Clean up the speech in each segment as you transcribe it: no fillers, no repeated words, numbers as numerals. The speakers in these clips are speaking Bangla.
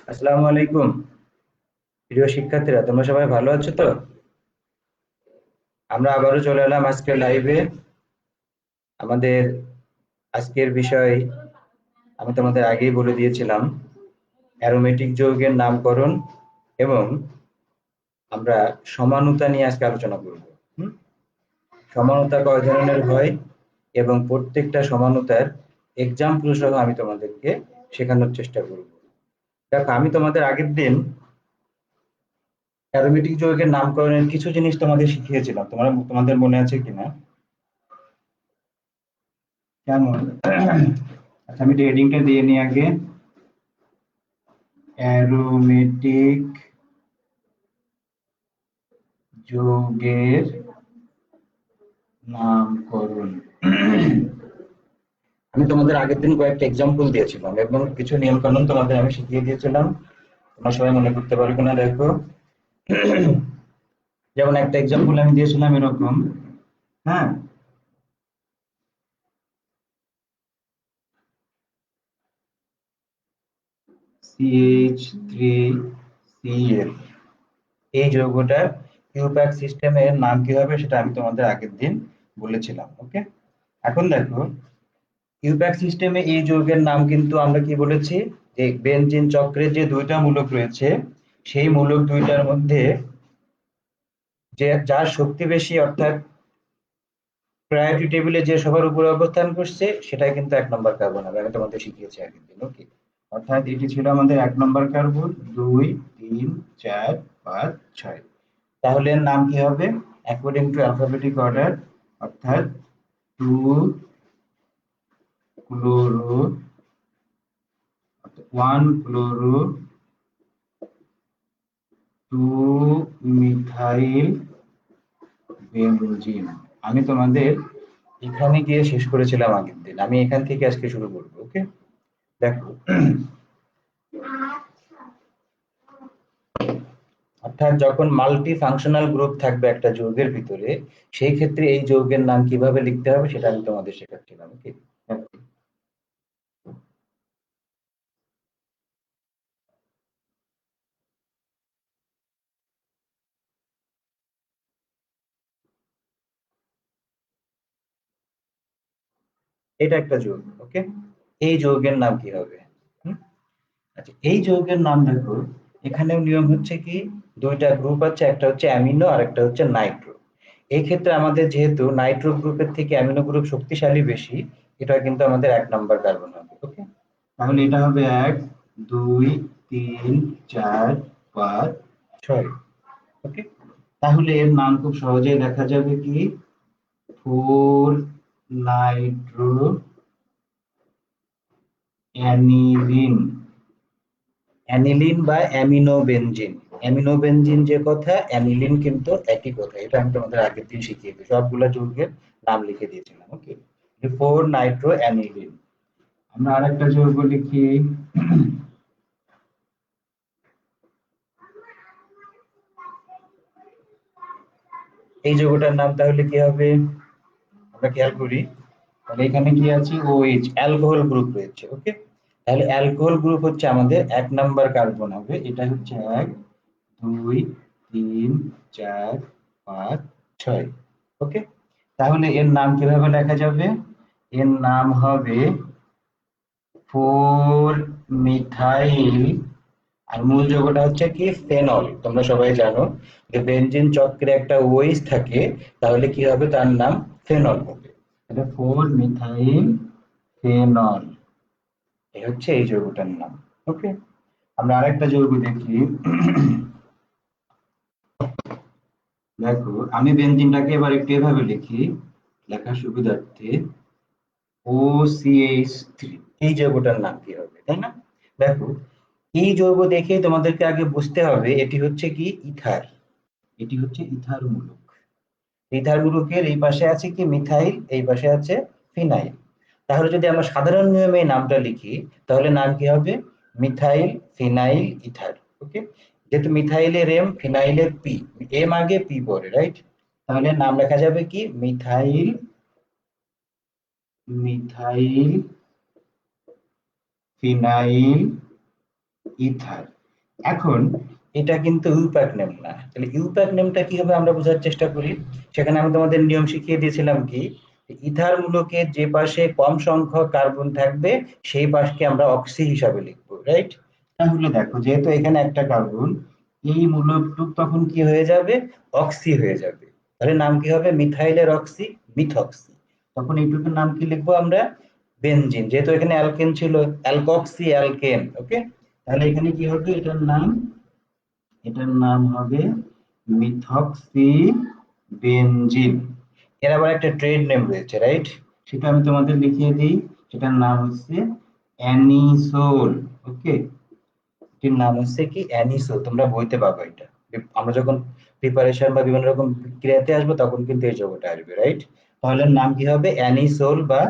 আসসালামু আলাইকুম। প্রিয় শিক্ষার্থীরা, তোমরা সবাই ভালো আছো তো? আমরা আবারও চলে এলাম আজকের লাইভে। আমাদের আজকের বিষয় আমি তোমাদের আগেই বলে দিয়েছিলাম, অ্যারোমেটিক যৌগের নামকরণ এবং আমরা সমানুতা নিয়ে আজকে আলোচনা করব। হুম? সমানুতা কয় ধরনের হয় এবং প্রত্যেকটা সমানুতার এক্সাম্পল সহ আমি তোমাদেরকে শেখানোর চেষ্টা করব। দেখো, আমি তোমাদের আগের দিন অ্যারোমেটিক যৌগের নামকরণের কিছু জিনিস তোমাদের শিখিয়েছিলাম, তোমাদের মনে আছে কিনা? কেমন? আচ্ছা, আমি হেডিংটা দিয়ে নিই আগে। অ্যারোমেটিক যৌগের নামকরণ। আমি তোমাদের আগের দিন কয়েকটা এক্সাম্পল দিয়েছিলাম এবং কিছু নিয়ম কানুন তোমাদের আমি শিখিয়ে দিয়েছিলাম। তোমরা সবাই মনে করতে পারো কিনা দেখো। যেমন একটা এক্সাম্পল আমি দিয়েছিলাম এরকম। হ্যাঁ, CH3Cl, এই যৌগটার কিউপ্যাক সিস্টেমের নাম কি হবে সেটা আমি তোমাদের আগের দিন বলেছিলাম। ওকে, এখন দেখো, কিউপ্যাক সিস্টেমে এই যৌগের নাম কিন্তু আমরা কি বলেছি, যে বেনজিন চক্রে যে দুইটা মূলক রয়েছে সেই মূলক দুইটার মধ্যে যে যার শক্তি বেশি, অর্থাৎ প্রায়োরিটি টেবিলে যে সবার উপরে অবস্থান করছে সেটাই কিন্তু 1 নম্বর কার্বন হবে। আমি তোমাদের শিখিয়েছি আগের দিন। ওকে, অর্থাৎ এটি ছিল আমাদের 1 নম্বর কার্বন, 2, 3, 4, 5, 6। তাহলে এর নাম কি হবে অ্যাকর্ডিং টু অ্যালফাবেটিক অর্ডার? অর্থাৎ 2 ক্লোরো, 1 ক্লোরো, 2 মিথাইল বেনজিন। আমি তোমাদের এখানে গিয়ে শেষ করেছিলাম আগের দিন, আমি এখান থেকে আজকে শুরু করবো। ওকে, দেখো, অর্থাৎ যখন মাল্টি ফাংশনাল গ্রুপ থাকবে একটা যৌগের ভিতরে, সেই ক্ষেত্রে এই যৌগের নাম কিভাবে লিখতে হবে সেটা আমি তোমাদের শেখাচ্ছিলাম। ওকে, এটা একটা যৌগ। ওকে, এই যৌগের নাম কি হবে? হুম? আচ্ছা, এই যৌগের নাম দেখো, এখানেও নিয়ম হচ্ছে কি, দুইটা গ্রুপ আছে, একটা হচ্ছে অ্যামিনো আর একটা হচ্ছে নাইট্রো। এই ক্ষেত্রে আমাদের যেহেতু নাইট্রো গ্রুপের থেকে অ্যামিনো গ্রুপ শক্তিশালী বেশি, এটা কিন্তু আমাদের 1 নম্বর কার্বন হবে। ওকে, তাহলে এটা হবে 1, 2, 3, 4, 5, 6। ওকে, তাহলে এর নাম খুব সহজেই দেখা যাবে কি, 4 নাইট্রো অ্যানিলিন। অ্যানিলিন বা অ্যামিনোবেনজিন। অ্যামিনোবেনজিন যে কথা, অ্যানিলিন কিন্তু একই কথা। এটা আমি তোমাদের আগের দিন শিখিয়েছি, সবগুলা যৌগের নাম লিখে দিয়েছিলাম। ওকে, 4 নাইট্রো অ্যানিলিন। আমরা আরেকটা যৌগ লিখি, এই যৌগটার নাম তাহলে কি হবে? আমরা খেয়াল করি, তাহলে এখানে কি আছে, OH, অ্যালকোহল গ্রুপ রয়েছে। ওকে, তাহলে অ্যালকোহল গ্রুপ হচ্ছে আমাদের 1 নম্বর কার্বন হবে। এটা হচ্ছে 1, 2, 3, 4, 5, 6। ওকে, তাহলে এর নাম কিভাবে লেখা যাবে? এর নাম হবে 4 মিথাইল, আর মূল যৌগটা হচ্ছে কি, ফেনল। তোমরা সবাই জানো যে বেনজিন চক্রে একটা ওএইচ থাকে, তাহলে কি হবে, তার নাম ফেনল হবে। এটা 4 মিথাইল ফেনল, এই হচ্ছে এই যৌগটার নাম। ওকে, আমরা আরেকটা যৌগ দেখি। দেখো, আমি বেনজিনটাকে এবার একটু এভাবে লিখি লেখার সুবিধার্থে, OCH3। এই যৌগটার নাম কি হবে, তাই না? দেখো, এই যৌগ দেখে তোমাদেরকে আগে বুঝতে হবে এটি হচ্ছে কি, ইথার। এটি হচ্ছে ইথার মূলক। ইথার মূলকের এই পাশে আছে কি, মিথাইল, এই পাশে আছে ফিনাইল। তাহলে যদি আমরা সাধারণ নিয়মে এই নামটা লিখি, তাহলে নাম কি হবে, মিথাইল ফিনাইল ইথার। ওকে, যেহেতু মিথাইলের এম, ফিনাইলের পি, এম আগে পি পরে, রাইট? তাহলে নাম লেখা যাবে কি, মিথাইল, মিথাইল ফিনাইল ইথার। এখন এটা কিন্তু ইউপ্যাক নেম না, তাহলে ইউপ্যাক নেমটা কি হবে আমরা বোঝার চেষ্টা করি। সেখানে আমি তোমাদের নিয়ম শিখিয়ে দিয়েছিলাম কি, ইথার মূলকের যে পাশে কম সংখ্যক কার্বন থাকবে সেই পাশকে আমরা অক্সি হিসাবে লিখবো, রাইট? তাহলে দেখো যেহেতু এখানে একটা কার্বন, এই মূলকটুক তখন কি হয়ে যাবে, অক্সি হয়ে যাবে। তাহলে নাম কি হবে, মিথাইলের অক্সি, মিথক্সি। তখন এইটুকুর নাম কি লিখবো আমরা, বেনজিন। যেহেতু এখানে অ্যালকেন ছিল, অ্যালকক্সি অ্যালকেন, ওকে। তাহলে এখানে কি হবে, এটার নাম হবে মিথক্সি বেনজিন। এর আবার একটা ট্রেড নেম রয়েছে, রাইট? সেটা আমি তোমাদের লিখিয়ে দিই। সেটার নাম হচ্ছে অ্যানিসোল, ওকে। এটির নাম হচ্ছে কি, অ্যানিসোল। তোমরা বইতে পাবো এটা। আমরা যখন প্রিপারেশন বা বিভিন্ন রকম ক্রিয়াতে আসবো তখন কিন্তু এই যৌগটা আসবে, রাইট? তাহলে নাম কি হবে, অ্যানিসোল বা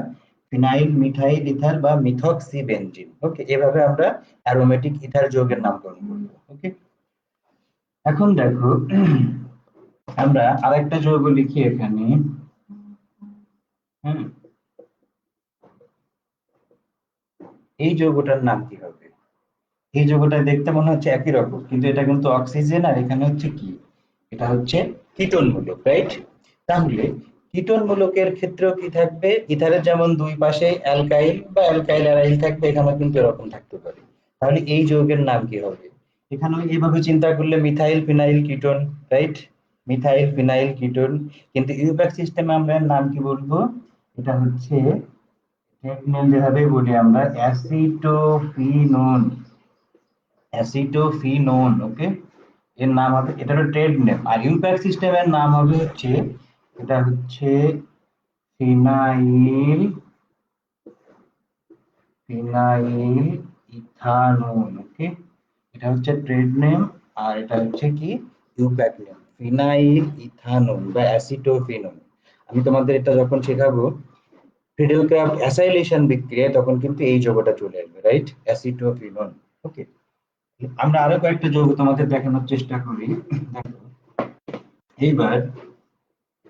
ফিনাইল মিথাইল ইথার বা মিথক্সি বেনজিন, ওকে। এভাবে আমরা অ্যারোমেটিক ইথার যৌগের নামকরণ করবো, ওকে। এখন দেখো আমরা আরেকটা যৌগ লিখি এখানে। হুম, এই যৌগটার নাম কি হবে? এই যৌগটা দেখতে মনে হচ্ছে একই রকম, কিন্তু এটা কিন্তু অক্সিজেন, আর এখানে হচ্ছে কি, এটা হচ্ছে কিটোন মূলক, রাইট? তাহলে কিটোন মূলকের ক্ষেত্রেও কি থাকবে, ইথারের যেমন দুই পাশে অ্যালকাইল বা অ্যালকাইল অ্যারাইল থাকবে, এখানেও কিন্তু এরকম থাকতে পারে। তাহলে এই যৌগের নাম কি হবে? এখানেও এইভাবে চিন্তা করলে methyl phenyl ketone, right? Methyl phenyl ketone. কিন্তু ইউপ্যাক সিস্টেমে আমরা এর নাম কি বলবো, এটা হচ্ছে ট্রেড নেম যেভাবে বলি আমরা, অ্যাসিটোফিনোন, অ্যাসিটোফিনোন, ওকে। এর নাম হবে, এটা হলো ট্রেড নেম। আর ইউপ্যাক সিস্টেমের নাম হবে হচ্ছে, এটা হচ্ছে ফিনাইল, ফিনাইল ইথানোন, ওকে। এটা হচ্ছে ট্রেড নেম। আর এটা হচ্ছে কি, ইউপ্যাক নেম, ফিনাইল ইথানোন বা অ্যাসিটোফিনোন। আমি তোমাদের এটা যখন শেখাবো ফিডেলক্রাফট অ্যাসাইলেশন বিক্রিয়া, তখন কিন্তু এই যৌগটা চলে আসবে, রাইট? অ্যাসিটোফিনোন, ওকে। আমরা আরো কয়েকটা যৌগ তোমাদের দেখানোর চেষ্টা করি। দেখো, এইবার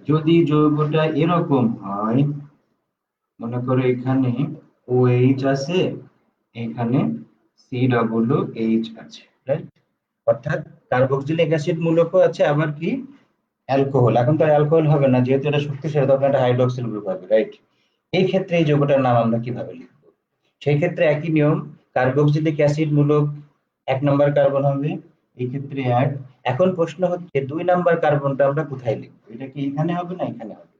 যদি যৌগটা এরকম হয়, মনে করো এখানে OH আছে, এখানে COOH আছে, রাইট? অর্থাৎ কার্বক্সিলিক অ্যাসিড মূলকও আছে, আবার কি অ্যালকোহল। এখন তো অ্যালকোহল হবে না, যেহেতু এটা শক্তিশালী, তখন এটা হাইড্রোক্সিল গ্রুপ হবে, রাইট? এই ক্ষেত্রে এই যৌগটার নাম আমরা কিভাবে লিখবো? সেই ক্ষেত্রে একই নিয়ম, কার্বক্সিলিক অ্যাসিড মূলক 1 নম্বর কার্বন হবে, এই ক্ষেত্রে এক। এখন প্রশ্ন হচ্ছে 2 নম্বর কার্বনটা আমরা কোথায় লিখবো, এটা কি এখানে হবে না এখানে হবে?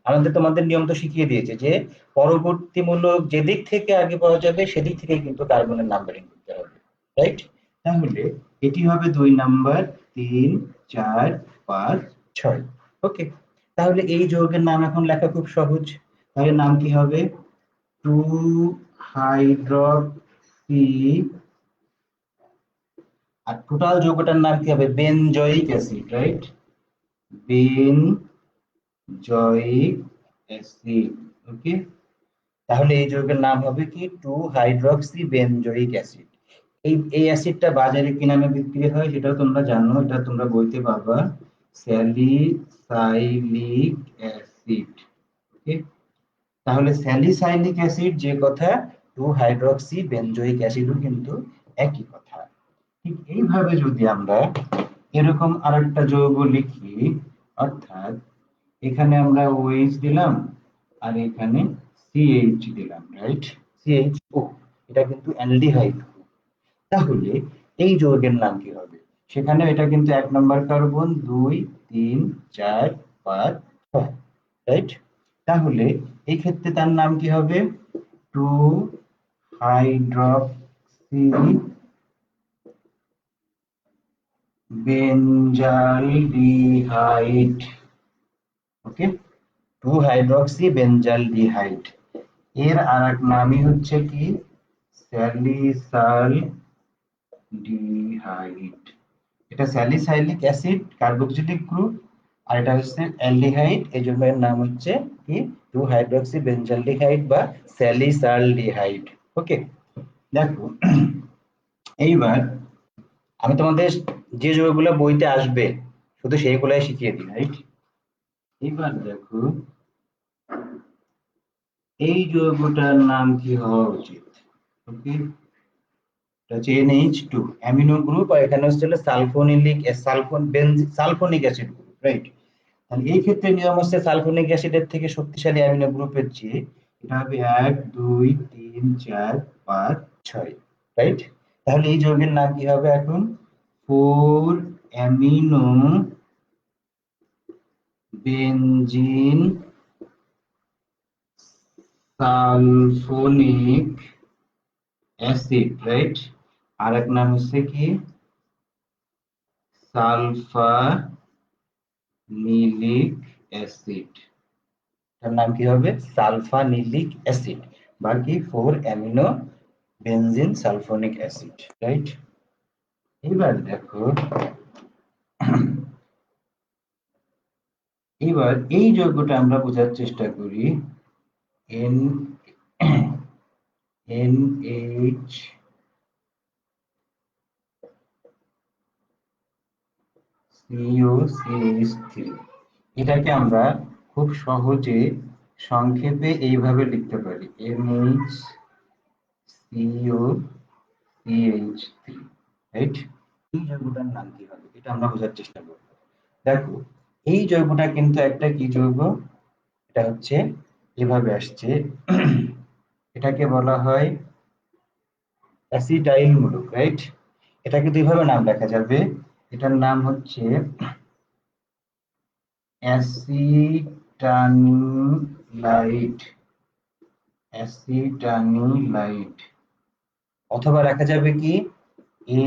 আমাদের তোমাদের নিয়ম তো শিখিয়ে দিয়েছে যে পরবর্তীমূলক যেদিক থেকে আগে পাওয়া যাবে সেদিক থেকে কিন্তু কার্বনের নাম্বারিং করতে হবে, রাইট? তাহলে এটি হবে 2 নম্বর, 3, 4, 5, 6, ওকে। তাহলে এই যৌগের নাম এখন লেখা খুব সহজ। তাহলে নাম কি হবে, 2 হাইড্রক্সি, আর টোটাল যৌগটার নাম কি হবে, benzoic acid, right? Benzoic acid, okay. তাহলে এই যৌগের নাম হবে কি, 2 হাইড্রক্সি বেনজয়িক অ্যাসিড। এই অ্যাসিডটা বাজারে কি নামে বিক্রি হয় সেটাও তোমরা জানো, এটা তোমরা বইতে পাবা, স্যালিসাইলিক অ্যাসিড, ওকে। তাহলে স্যালিসাইলিক অ্যাসিড যে কথা, 2 হাইড্রক্সি বেনজয়িক অ্যাসিডও কিন্তু একই কথা। ঠিক এইভাবে যদি আমরা এরকম আরেকটা যৌগ লিখি, অর্থাৎ এখানে আমরা OH দিলাম, আর এখানে CH দিলাম, রাইট? CHO, এটা কিন্তু অ্যালডিহাইড। তাহলে এই যৌগের নাম কি হবে? সেখানে এটা কিন্তু 1 নম্বর কার্বন, 2, 3, 4, 5, 6, রাইট? তাহলে এই ক্ষেত্রে তার নাম কি হবে, 2 হাইড্রক্সি বেঞ্জালডিহাইড, ওকে। 2 হাইড্রক্সি বেঞ্জালডিহাইড। এর আর এক নামই হচ্ছে কি, স্যালিসাল ডিহাইড। এটা স্যালিসাইলিক অ্যাসিড কার্বক্সিলিক গ্রুপ, আর এটা হচ্ছে অ্যালডিহাইড, এই জন্য এর নাম হচ্ছে কি, 2 হাইড্রক্সি বেঞ্জালডিহাইড বা স্যালিসালডিহাইড, ওকে। দেখো এইবার আমি তোমাদের যে যৌগগুলো বইতে আসবে শুধু সেইগুলাই শিখিয়ে দিই, রাইট? এইবার দেখো এই যৌগটার নাম কি হওয়া উচিত, ওকে। হচ্ছে NH2 অ্যামিনো গ্রুপ, আর এখানে হচ্ছে সালফোনিক অ্যাসিড গ্রুপ, রাইট? তাহলে এই ক্ষেত্রে নিয়ম হচ্ছে সালফোনিক অ্যাসিডের থেকে শক্তিশালী অ্যামিনো গ্রুপের চেয়ে এটা হবে 1 2 3 4 5 6, রাইট? তাহলে এই যৌগের নাম কি হবে এখন? 4 amino benzene sulphonic acid, right? আর এক নাম হচ্ছে কি সালফানিলিক অ্যাসিড। তার নাম কি হবে? সালফানিলিক অ্যাসিড, বা কি 4 amino benzene sulphonic acid, right? এবার দেখো, এবার এই যৌগটা আমরা বোঝার চেষ্টা করি। এন NH COCH3, এটাকে আমরা খুব সহজে সংক্ষেপে এইভাবে লিখতে পারি, NH COCH3, রাইট? এই যৌগটার নাম কি হবে এটা আমরা বোঝার চেষ্টা করব। দেখো, এই যৌগটা কিন্তু একটা কি যৌগ? এটা হচ্ছে এভাবে আসছে, এটাকে বলা হয় অ্যাসিটাইল মূলক, রাইট? এটাকে দুইভাবে নাম লেখা যাবে। এটার নাম হচ্ছে অ্যাসিটানিলাইট, অ্যাসিটানিলাইট, অথবা লেখা যাবে কি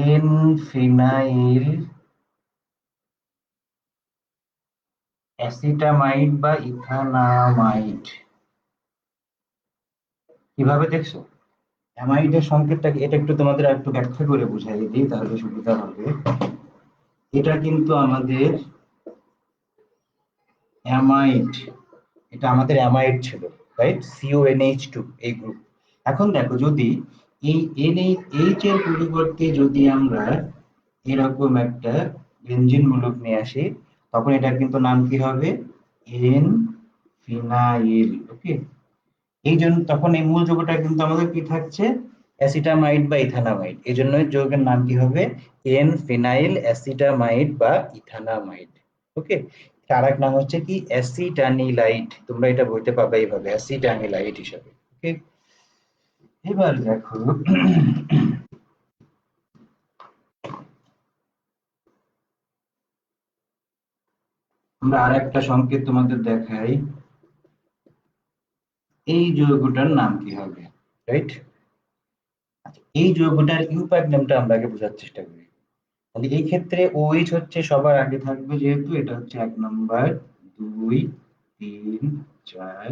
এন ফিনাইল অ্যাসিটামাইড বা ইথানামাইড। কিভাবে দেখছো? অ্যামাইডের সংকেতটাকে, এটা একটু তোমাদের একটু ব্যাখ্যা করে বুঝাই দিই তাহলে সুবিধা হবে। এটা কিন্তু আমাদের অ্যামাইড, এটা আমাদের অ্যামাইড ছিল, রাইট? CONH2 এই গ্রুপ। এখন দেখো, যদি এই NH এর পরিবর্তে যদি আমরা এরকম একটা বেনজিন মূলক নিয়ে আসি, তখন এটা কিন্তু নাম কি হবে? এন ফিনাইল, ওকে? এই জন্য তখন এই মূল যৌগটা কিন্তু আমাদের কি থাকছে? অ্যাসিটামাইড বা ইথানামাইড। এই জন্য যৌগের নাম কি হবে? এন ফিনাইল অ্যাসিটামাইড বা ইথানামাইড, ওকে? আর এক নাম হচ্ছে কি অ্যাসিটানিলাইট, তোমরা এটা বইতে পাবে এইভাবে অ্যাসিটানিলাইট হিসাবে, ওকে? এবার দেখো, আমরা আর একটা সংকেত তোমাদের দেখাই, এই যৌগটার নাম কি হবে, রাইট? এই যৌগটার ইউপ্যাক নামটা আমরা আগে বোঝার চেষ্টা করি। তাহলে এই ক্ষেত্রে OH হচ্ছে সবার আগে থাকবে, যেহেতু এটা হচ্ছে 1 নম্বর, 2 3 4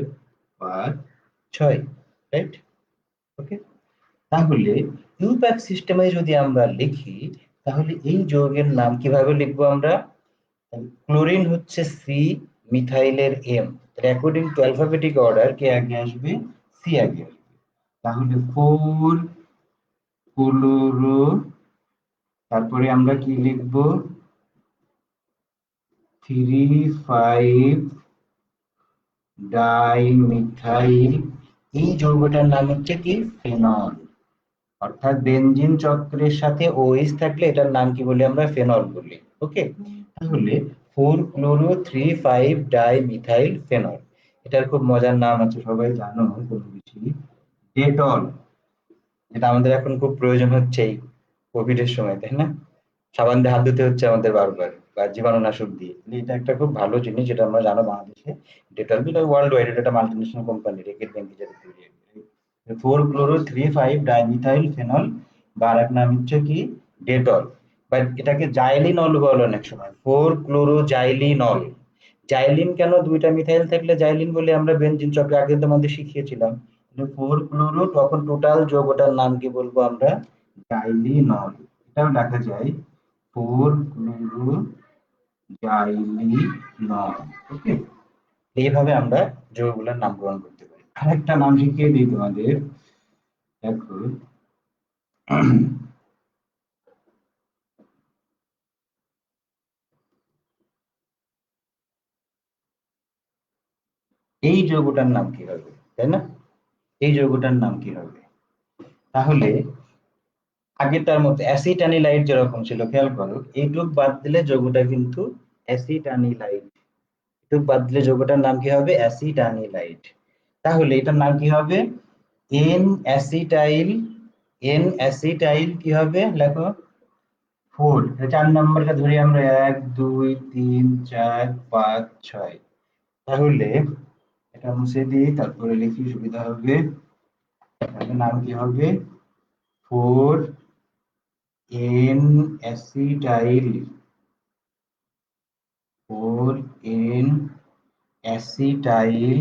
5 6, রাইট? ওকে? তাহলে ইউপ্যাক সিস্টেমে যদি আমরা লিখি, তাহলে এই যৌগের নাম কিভাবে লিখবো আমরা? ক্লোরিন হচ্ছে সি, মিথাইলের M, according to alphabetic order কে আগে আসবে? সি আগে আসবে। তাহলে 4 ক্লোরো, তারপরে আমরা কি লিখবো? 3 5 ডাইমিথাইল। এই যৌগটার নাম হচ্ছে কি ফেনল, অর্থাৎ বেনজিন চক্রের সাথে OH থাকলে এটার নাম কি বলি আমরা? ফেনল বলি, ওকে? তাহলে 4 ক্লোরো 3 5 ডাইমিথাইল ফেনল, এটার খুব মজার নাম আছে, সবাই জানো কম বেশি, ডেটল, যেটা আমাদের এখন খুব প্রয়োজন হচ্ছে এই কোভিড এর সময়, তাই না? সাবান দিয়ে হাত ধুতে হচ্ছে আমাদের বারবার, বা জীবাণুনাশক দিয়ে। এটা একটা খুব ভালো জিনিস, যেটা আমরা জানো বাংলাদেশে ডেটল, এটা ওয়ার্ল্ড ওয়াইড, এটা একটা মাল্টিনেশনাল কোম্পানি রেকেট ব্যাংকে যেটা তৈরি। 4 ক্লোরো 3 5 ডাইমিথাইল ফেনল, বা আর এক নাম হচ্ছে কি ডেটল, বা এটাকে জাইলিনল বলে অনেক সময়, 4 ক্লোরো জাইলিনল। জাইলিন কেন? দুইটা মিথাইল থাকলে জাইলিন বলে আমরা বেনজিন চক্রে আগে তোমাদের শিখিয়েছিলাম। 4 ক্লোরো, তখন টোটাল যৌগটার নাম কি বলবো আমরা? জাইলিনল। এটাও লেখা যায় 4 ক্লোরো জাইলিনল, ওকে? এইভাবে আমরা যৌগগুলোর নামকরণ করতে পারি। আরেকটা নাম শিখিয়ে দিই তোমাদের, দেখো, এই যৌগটার নাম কি হবে, তাই না? এই যৌগটার নাম কি হবে? তাহলে আগেরটার মতো অ্যাসিটানিলাইট যেরকম ছিল, খেয়াল করো এইটুক বাদ দিলে যৌগটা কিন্তু অ্যাসিটানিলাইট। এটুক বাদ দিলে যৌগটার নাম কি হবে? অ্যাসিটানিলাইট। তাহলে এটার নাম কি হবে? N acetyl. এন অ্যাসিটাইল কি হবে লেখো? 4। 4 নম্বরটা ধরি আমরা, 1 2 3 4 5 6। তাহলে এটা মুছে দিই, তারপরে লিখি, সুবিধা হবে। এটার নাম কি হবে? 4 N acetyl. 4 N acetyl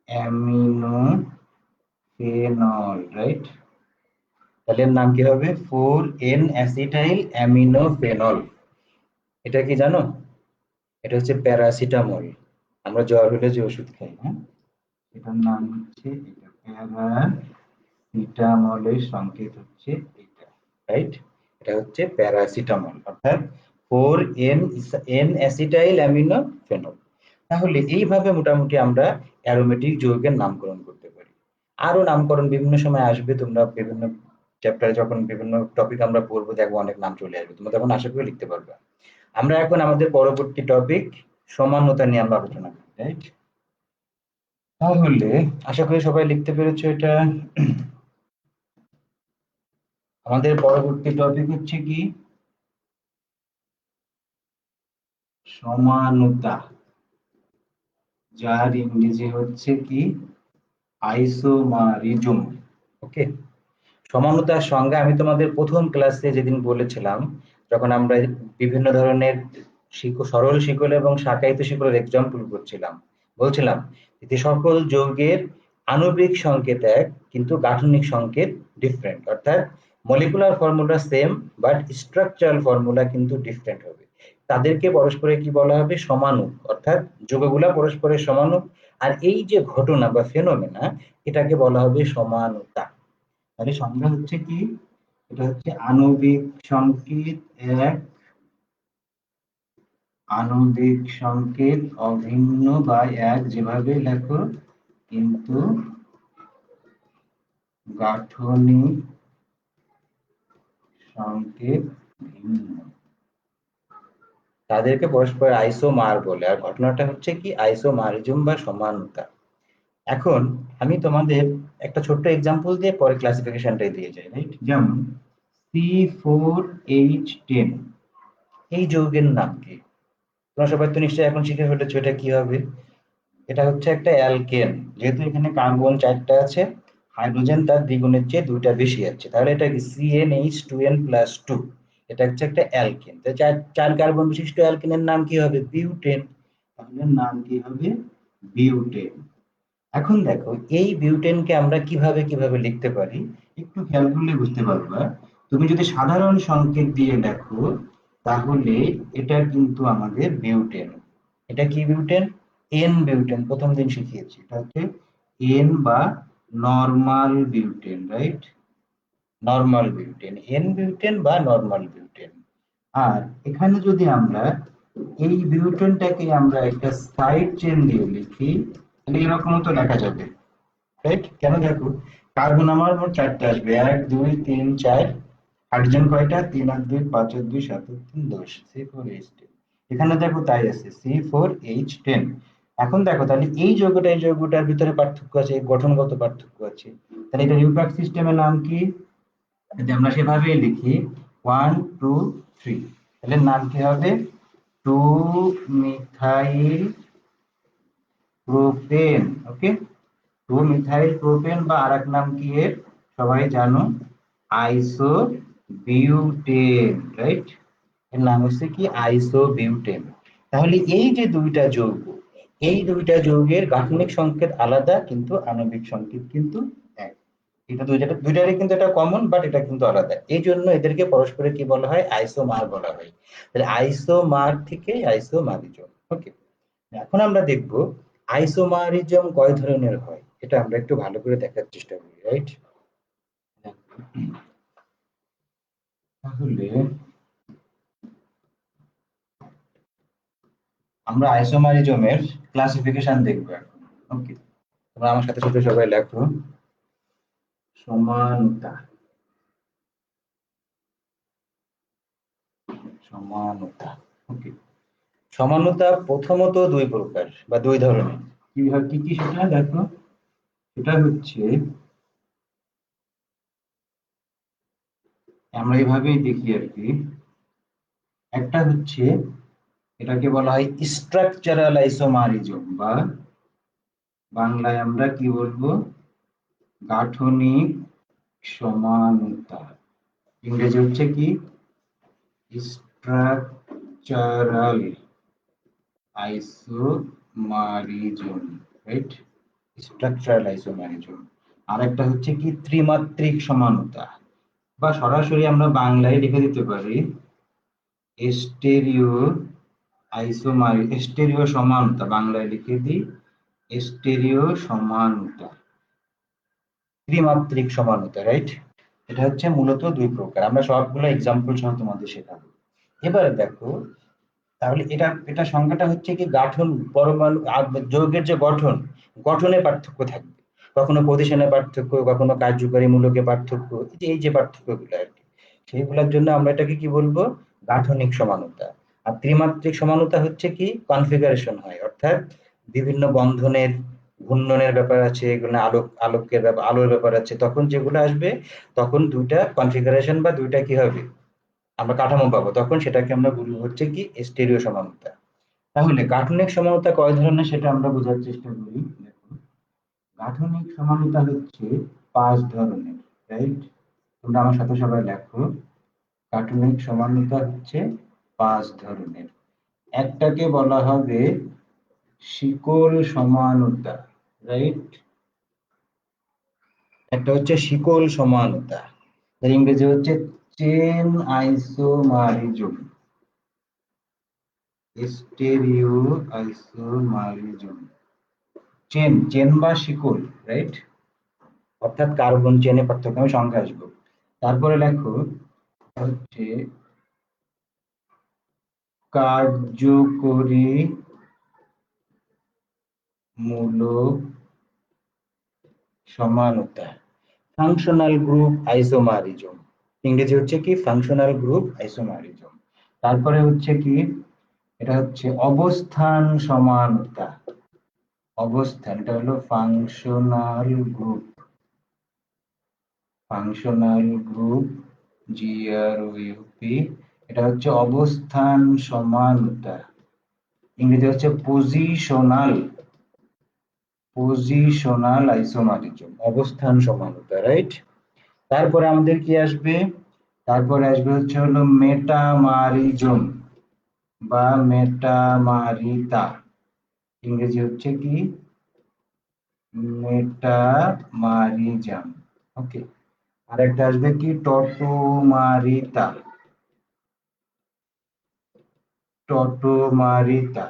amino phenol, right? তাহলে এর নাম কি হবে? 4 এন অ্যাসিটাইল অ্যামিনো ফেনল। এটা কি জানো? এটা হচ্ছে প্যারাসিটামল। আমরা জ্বর হলে যে ওষুধ খাই, হ্যাঁ, এটার নাম হচ্ছে এটা, প্যারাসিটামলের সংকেত হচ্ছে এটা, রাইট? এটা হচ্ছে প্যারাসিটামল, অর্থাৎ 4 N N acetyl amino phenol. তাহলে এইভাবে মোটামুটি আমরা অ্যারোমেটিক যৌগের নামকরণ করতে পারি। আরো নামকরণ বিভিন্ন সময় আসবে, তোমরা বিভিন্ন চ্যাপ্টারে যখন বিভিন্ন টপিক আমরা পড়বো, দেখবো অনেক নাম চলে আসবে, তোমরা তখন আশা করি লিখতে পারবে। আমরা এখন আমাদের পরবর্তী টপিক সমানতা নিয়ে আমরা আলোচনা করি, রাইট? তাহলে আশা করি সবাই লিখতে পেরেছো এটা। আমাদের পরবর্তী টপিক হচ্ছে কি? সমানতা, যার ইংরেজি হচ্ছে কি? আইসোমারিজম। ওকে। সমানতার সংজ্ঞা আমি তোমাদের প্রথম ক্লাসে যেদিন বলেছিলাম, যখন আমরা বিভিন্ন ধরনের সরল শিকল এবং শাখায়িত শিকলের এক্সাম্পল করছিলাম, বলছিলাম যে সকল যৌগের আণবিক সংকেত এক, কিন্তু গাঠনিক সংকেত ডিফারেন্ট, অর্থাৎ molecular formula same, but structural formula কিন্তু ডিফারেন্ট হবে। তাদেরকে পরস্পরে কি বলা হবে? সমানুক, অর্থাৎ যৌগগুলা পরস্পরের সমানুক। আর এই যে ঘটনা বা ফেনোমেনা, এটাকে বলা হবে সমানতা। তাহলে সংজ্ঞা হচ্ছে কি? এটা হচ্ছে আণবিক সংকেত এক, আণবিক সংকেত অভিন্ন বা এক, যেভাবে লেখো, কিন্তু গাঠনিক সংকেত ভিন্ন। তাদেরকে পরস্পর আইসোমার বলে, আর ঘটনাটা হচ্ছে কি? আইসোমারিজম বা সমানতা। এখন আমি তোমাদের একটা ছোট্ট এক্সাম্পল দিয়ে পরে ক্লাসিফিকেশনটাই দিয়ে যাই, রাইট? যেমন C4H10, এই যৌগের নাম কি? তোমরা সবাই তো নিশ্চয়ই এখন শিখে ফেলেছো এটা কি হবে। এটা হচ্ছে একটা অ্যালকেন। যেহেতু এখানে কার্বন 4টা আছে, হাইড্রোজেন তার দ্বিগুণের চেয়ে 2টা বেশি আছে, তাহলে এটা কি CnH2n+2। এটা হচ্ছে একটা অ্যালকেন। তো চার চার কার্বন বিশিষ্ট অ্যালকেনের নাম কি হবে? বিউটেন। তাহলে নাম কি হবে? বিউটেন। এখন দেখো এই বিউটেনকে আমরা কিভাবে কিভাবে লিখতে পারি, একটু খেয়াল করলে বুঝতে পারবা। তুমি যদি সাধারণ সংকেত দিয়ে দেখো, তাহলে এটা কিন্তু আমাদের বিউটেন। এটা কি বিউটেন? এন বিউটেন, প্রথম দিন শিখিয়েছি, এটা হচ্ছে এন বা normal butane, right? Normal butane, N butane বা নরমাল বিউটেন। আর এখানে যদি আমরা এই বিউটেনটাকে আমরা একটা সাইড চেন দিয়ে লিখি, তাহলে এরকম তো লেখা যাবে, রাইট? কেন? দেখো কার্বন আমার মোট 4টা আসবে, 1 2 3 4। হাইড্রোজেন কয়টা? 3 আর 2 5 আর 2 7 আর 3 10, C4H10। এখানে দেখো তাই আছে, C4H10। এখন দেখো তাহলে এই যৌগটা এই যৌগটার ভিতরে পার্থক্য আছে, গঠনগত পার্থক্য আছে। তাহলে এটা ইউপ্যাক সিস্টেমের নাম কি? যদি আমরা সেভাবেই লিখি 1 2 3, তাহলে নাম কি হবে? 2 মিথাইল প্রোপেন। ওকে। 2 মিথাইল প্রোপেন, বা আরেক নাম কি এর সবাই জানো? আইসো বিউটেন, রাইট? এর নাম হচ্ছে কি? আইসো বিউটেন। তাহলে এই যে দুইটা যৌগ, এই দুইটা যৌগের গাঠনিক সংকেত আলাদা, কিন্তু আণবিক সংকেত কিন্তু এক। এটা দুইটারই কিন্তু এটা কমন, বাট এটা কিন্তু আলাদা। এই জন্য এদেরকে পরস্পরে কি বলা হয়? আইসোমার বলা হয়। তাহলে আইসোমার থেকে আইসোমারিজম। ওকে। এখন আমরা দেখব আইসোমারিজম কয় ধরনের হয়, এটা আমরা একটু ভালো করে দেখার চেষ্টা করি, রাইট? তাহলে আমরা আইসোমারিজমের ক্লাসিফিকেশন দেখবো এখন। ওকে। তোমরা আমার সাথে সাথে সবাই লেখো, সমানতা। সমানতা। ওকে, সমানতা প্রথমত দুই প্রকার বা দুই ধরনের। কি কি সেটা দেখো, সেটা হচ্ছে আমরা এইভাবেই দেখি আর কি। একটা হচ্ছে, এটাকে বলা হয় স্ট্রাকচারাল আইসোমারিজম, বা বাংলায় আমরা কি বলবো, গাঠনিক সমানতা। ইংরেজি হচ্ছে কি, structural isomerism, right? Structural isomerism. আর একটা হচ্ছে কি ত্রিমাত্রিক সমানতা, বা সরাসরি আমরা বাংলায় লিখে দিতে পারি স্টেরিও স্টেরিও সমানতা। বাংলায় লিখে দিই স্টেরিও সমানতা, ত্রিমাত্রিক সমানতা, রাইট? এটা হচ্ছে মূলত দুই প্রকার, আমরা সবগুলো এক্সাম্পল সহ তোমাদের শেখাবো। এবারে দেখো, তাহলে এটা এটা সংখ্যাটা হচ্ছে কি গাঠন, পরমাণু যৌগের যে গঠন, গঠনে পার্থক্য থাকবে। কখনো পজিশনে পার্থক্য, কখনো কার্যকরী মূলকে পার্থক্য, এই যে পার্থক্যগুলো আর কি, সেইগুলোর জন্য আমরা এটাকে কি বলবো, গাঠনিক সমানতা। আর ত্রিমাত্রিক সমানতা হচ্ছে কি কনফিগারেশন হয়, অর্থাৎ বিভিন্ন বন্ধনের ঘূর্ণনের ব্যাপার আছে, এগুলো আলোকের ব্যাপার, আলোর ব্যাপার আছে, তখন যেগুলো আসবে তখন দুইটা কনফিগারেশন বা দুইটা কি হবে, আমরা কাঠামো পাবো, তখন সেটাকে আমরা বলবো হচ্ছে কি স্টেরিও সমানতা। তাহলে গাঠনিক সমানতা কয় ধরনের সেটা আমরা বোঝার চেষ্টা করি। দেখো, গাঠনিক সমানতা হচ্ছে 5 ধরনের, রাইট? তোমরা আমার সাথে সবাই লেখো, গাঠনিক সমানতা হচ্ছে 5 ধরনের। একটাকে বলা হবে শিকল সমানতা, রাইট? একটা হচ্ছে শিকল সমানতা, এর ইংরেজি হচ্ছে chain isomerism, stereo isomerism. Chain, chain বা শিকল, রাইট? অর্থাৎ কার্বন চেনে পার্থক্য, আমি সংখ্যা আসবো। তারপরে লেখো হচ্ছে কার্যকরী মূলক সমানতা, ফাংশনাল গ্রুপ আইসোমারিজম। ইংরেজি হচ্ছে কি ফাংশনাল গ্রুপ আইসোমারিজম। তারপরে হচ্ছে কি, এটা হচ্ছে অবস্থান সমানতা। অবস্থান, এটা হলো ফাংশনাল গ্রুপ, ফাংশনাল গ্রুপ, জিআরইউপি। এটা হচ্ছে অবস্থান সমানতা, ইংরেজি হচ্ছে পজিশনাল আইসোমারিজম, অবস্থান সমানতা, রাইট? তারপরে আমাদের কি আসবে, তারপরে আসবে হচ্ছে হলো মেটামারিজম বা মেটামারিতা, ইংরেজি হচ্ছে কি মেটামারিজম। ওকে, আরেকটা আসবে কি টটোমারিতা, টটোমারিতা,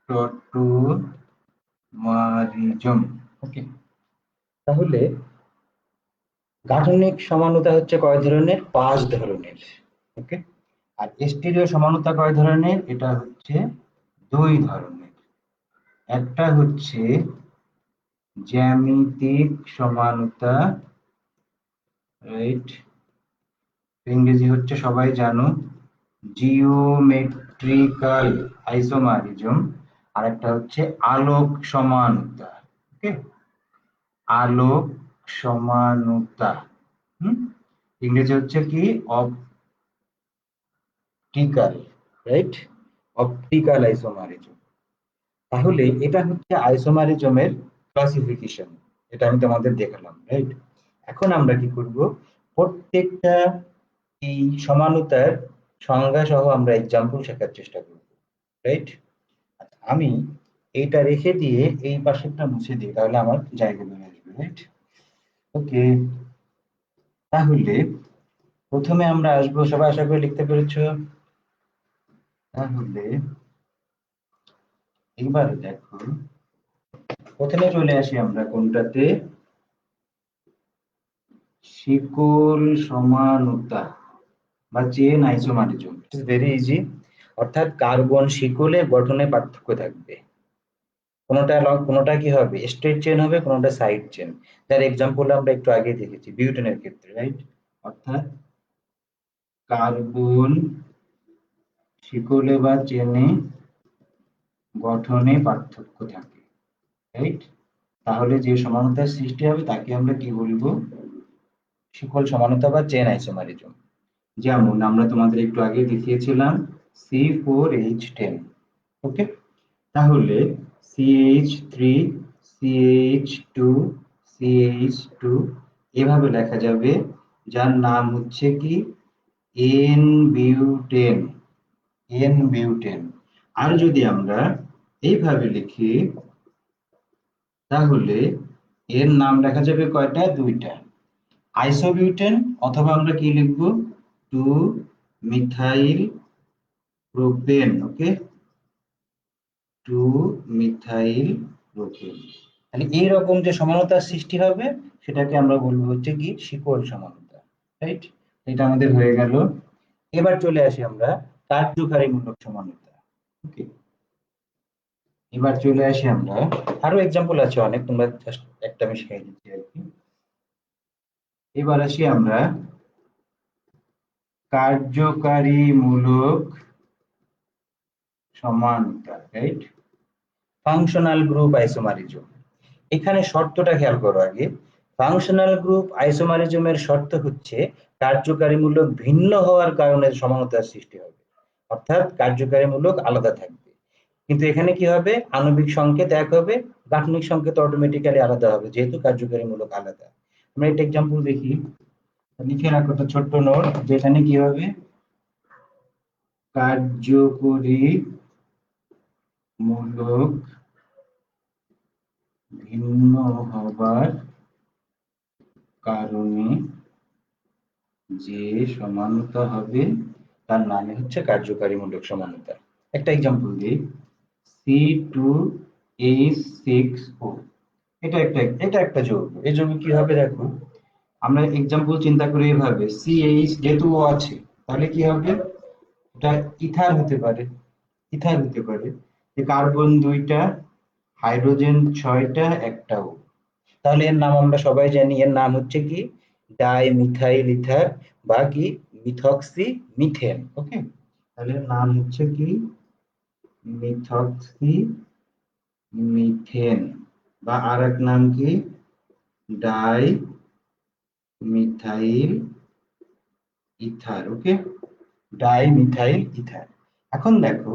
টটোমারিজম। ওকে, তাহলে গাঠনিক সমানতা হচ্ছে কয় ধরনের, 5 ধরনের। ওকে, আর স্টিরিও সমানতা কয় ধরনের, এটা হচ্ছে 2 ধরনের। একটা হচ্ছে জ্যামিতিক সমানতা, রাইট? ইংরেজি হচ্ছে সবাই জানো জিওমেট্রিক্যাল আইসোমারিজম। আর একটা হচ্ছে আলোক সমানতা। ওকে, আলোক সমানতা। হুম, ইংরেজি হচ্ছে কি অপটিক্যাল, রাইট? Optical isomerism. তাহলে এটা হচ্ছে আইসোমারিজমের ক্লাসিফিকেশন, এটা আমি তোমাদের দেখালাম, রাইট? এখন আমরা কি করব, প্রত্যেকটা এই সমানতার সংজ্ঞা সহ আমরা এক্সাম্পল শেখার চেষ্টা করব, রাইট? আমি এইটা রেখে দিয়ে এই পাশেরটা মুছে দিই, তাহলে আমার জায়গা বেড়ে আসবে, রাইট? ওকে, তাহলে প্রথমে আমরা আসবো, সবাই আশা করি লিখতে পেরেছো। তাহলে এবার দেখো, প্রথমে চলে আসি আমরা কোনটাতে, শিকল সমানতা বা chain isomerism. It's very easy, অর্থাৎ কার্বন শিকলের গঠনে পার্থক্য থাকবে। কোনোটা কি হবে স্ট্রেট চেন হবে, কোনোটা সাইড চেন। তার এক্সাম্পল আমরা একটু আগে দেখেছি বিউটেনের ক্ষেত্রে, রাইট? অর্থাৎ কার্বন শিকলে বা চেনে গঠনে পার্থক্য থাকে, রাইট? তাহলে যে সমানতার সৃষ্টি হবে তাকে আমরা কি বলবো? শিকল সমানতা বা চেন আইসোমারিজম। যেমন আমরা তোমাদের একটু আগে দেখিয়েছিলাম C4H10, ওকে? তাহলে CH3 CH2 CH2 এভাবে লেখা যাবে, যার নাম হচ্ছে কি এন বিউটেন, এন বিউটেন। আর যদি আমরা এইভাবে লিখি তাহলে এর নাম লেখা যাবে কয়টা? দুইটা, আইসোবিউটেন, অথবা আমরা কি লিখবো? Two methyl propane, okay? Two methyl propane. তাহলে এইরকম যে সমানতার সৃষ্টি হবে সেটাকে আমরা বলবো হচ্ছে কি শিকল সমানতা, রাইট? এটা আমাদের হয়ে গেল। এবার চলে আসি আমরা কার্যকারীমূলক সমানতা, ওকে? এবার চলে আসি আমরা, আরো এক্সাম্পল আছে অনেক, তোমরা জাস্ট একটা আমি শিখাই দিচ্ছি আর কি। এবার আসি আমরা কার্যকারীমূলক সমানতা, রাইট? Functional group isomerism. এখানে শর্তটা খেয়াল করো আগে। ফাংশনাল গ্রুপ আইসোমারিজমের শর্ত হচ্ছে কার্যকারীমূলক ভিন্ন হওয়ার কারণে সমানতার সৃষ্টি হবে, অর্থাৎ কার্যকারীমূলক আলাদা থাকবে। কিন্তু এখানে কি হবে? আণবিক সংকেত এক হবে, গাঠনিক সংকেত অটোমেটিক্যালি আলাদা হবে, যেহেতু কার্যকারীমূলক আলাদা। আমরা একটা এক্সাম্পল দেখি, লিখে রাখো একটা ছোট্ট নোট, যেখানে কি হবে? কার্যকরী মূলক ভিন্ন হবার কারণে যে সমানতা হবে তার নামে হচ্ছে কার্যকারীমূলক সমানতা। একটা এক্সাম্পল দিই, C2H6O, এটা একটা যৌগ। এই যৌগ কি হবে দেখো, আমরা এক্সাম্পল চিন্তা করি এভাবে, CH যেহেতু ও আছে তাহলে কি হবে? এটা ইথার হতে পারে, ইথার হতে পারে। যে কার্বন দুইটা, হাইড্রোজেন ছয়টা, একটা ও। তাহলে এর নাম আমরা সবাই জানি, এর নাম হচ্ছে কি ডাই মিথাইল ইথার বা কি মিথক্সি মিথেন, ওকে? তাহলে এর নাম হচ্ছে কি মিথক্সি মিথেন, বা আর এক নাম কি dimethyl ether, okay? Dimethyl ether. এখন দেখো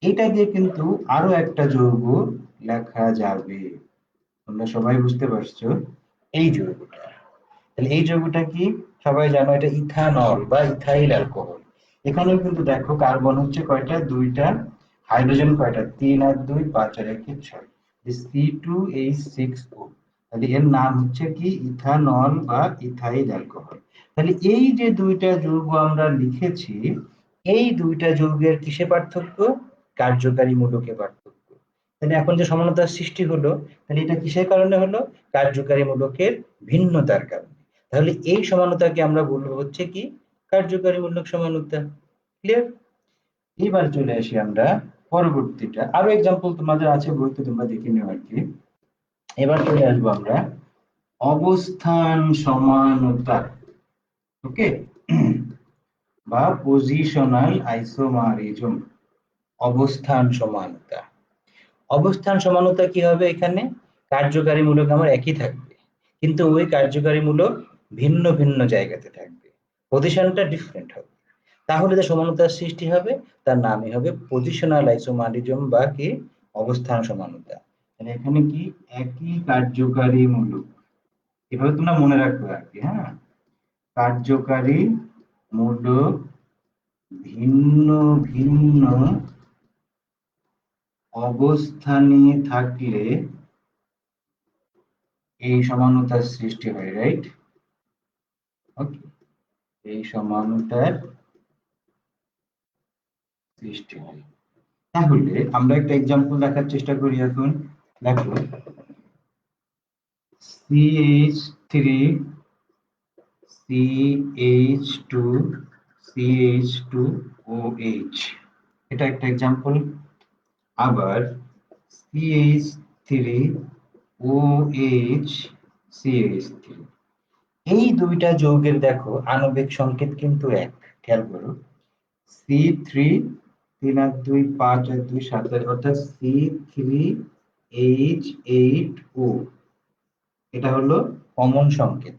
এটা দিয়ে কিন্তু আরো একটা যৌগ লেখা যাবে, তোমরা সবাই বুঝতে পারছো? এই যৌগটা, তাহলে এই যৌগটা কি সবাই জানো? এটা ইথানল বা ইথাইল অ্যালকোহল। এখানেও কিন্তু দেখো কার্বন হচ্ছে কয়টা? দুইটা, হাইড্রোজেন কয়টা? তিন আর দুই পাঁচ আর একে ছয়, C2H6O। তাহলে এর নাম হচ্ছে কি ইথানল বা ইথাইল অ্যালকোহল। তাহলে এই যে দুইটা যৌগ আমরা লিখেছি, এই দুইটা যৌগের কিসে পার্থক্য? কার্যকারী মূলকে পার্থক্য। তাহলে এখন যে সমানতার সৃষ্টি হলো, তাহলে এটা কিসের কারণে হলো? কার্যকারী মূলকের ভিন্নতার কারণে। তাহলে এই সমানতাকে আমরা বলবো হচ্ছে কি কার্যকারীমূলক সমানতা। ক্লিয়ার? এবার চলে আসি আমরা পরবর্তীটা, আরো এক্সাম্পল তোমাদের আছে বইতে, তোমরা দেখে নিও আর কি। এবার চলে আসবো আমরা অবস্থান সমানতা, ওকে? বা পজিশনাল আইসোমারিজম। অবস্থান সমানতা, অবস্থান সমানতা কি হবে? এখানে কার্যকারী মূলক আমার একই থাকবে, কিন্তু ওই কার্যকারী মূলক ভিন্ন ভিন্ন জায়গাতে থাকবে, পজিশনটা ডিফারেন্ট হবে। তাহলে যে সমানতার সৃষ্টি হবে তার নামই হবে পজিশনাল আইসোমারিজম বা কি অবস্থান সমানতা। তাহলে এখানে কি একই কার্যকারী মূলক, এভাবে তোমরা মনে রাখবে আর কি, হ্যাঁ? কার্যকারী মূলক ভিন্ন ভিন্ন অবস্থানে থাকলে এই সমানতার সৃষ্টি হয়, রাইট? ওকে, এই সমানতার সৃষ্টি হয়। তাহলে আমরা একটা এক্সাম্পল দেখার চেষ্টা করি এখন। দেখো CH3 CH2 CH2OH, এটা একটা এক্সাম্পল। আবার CH3OH CH3, এই দুইটা যৌগের দেখো আণবিক সংকেত কিন্তু এক, খেয়াল করো, C3 3 আর 2 5 আর 2 7 অর্থাৎ C3H8O, এটা হলো কমন সংকেত,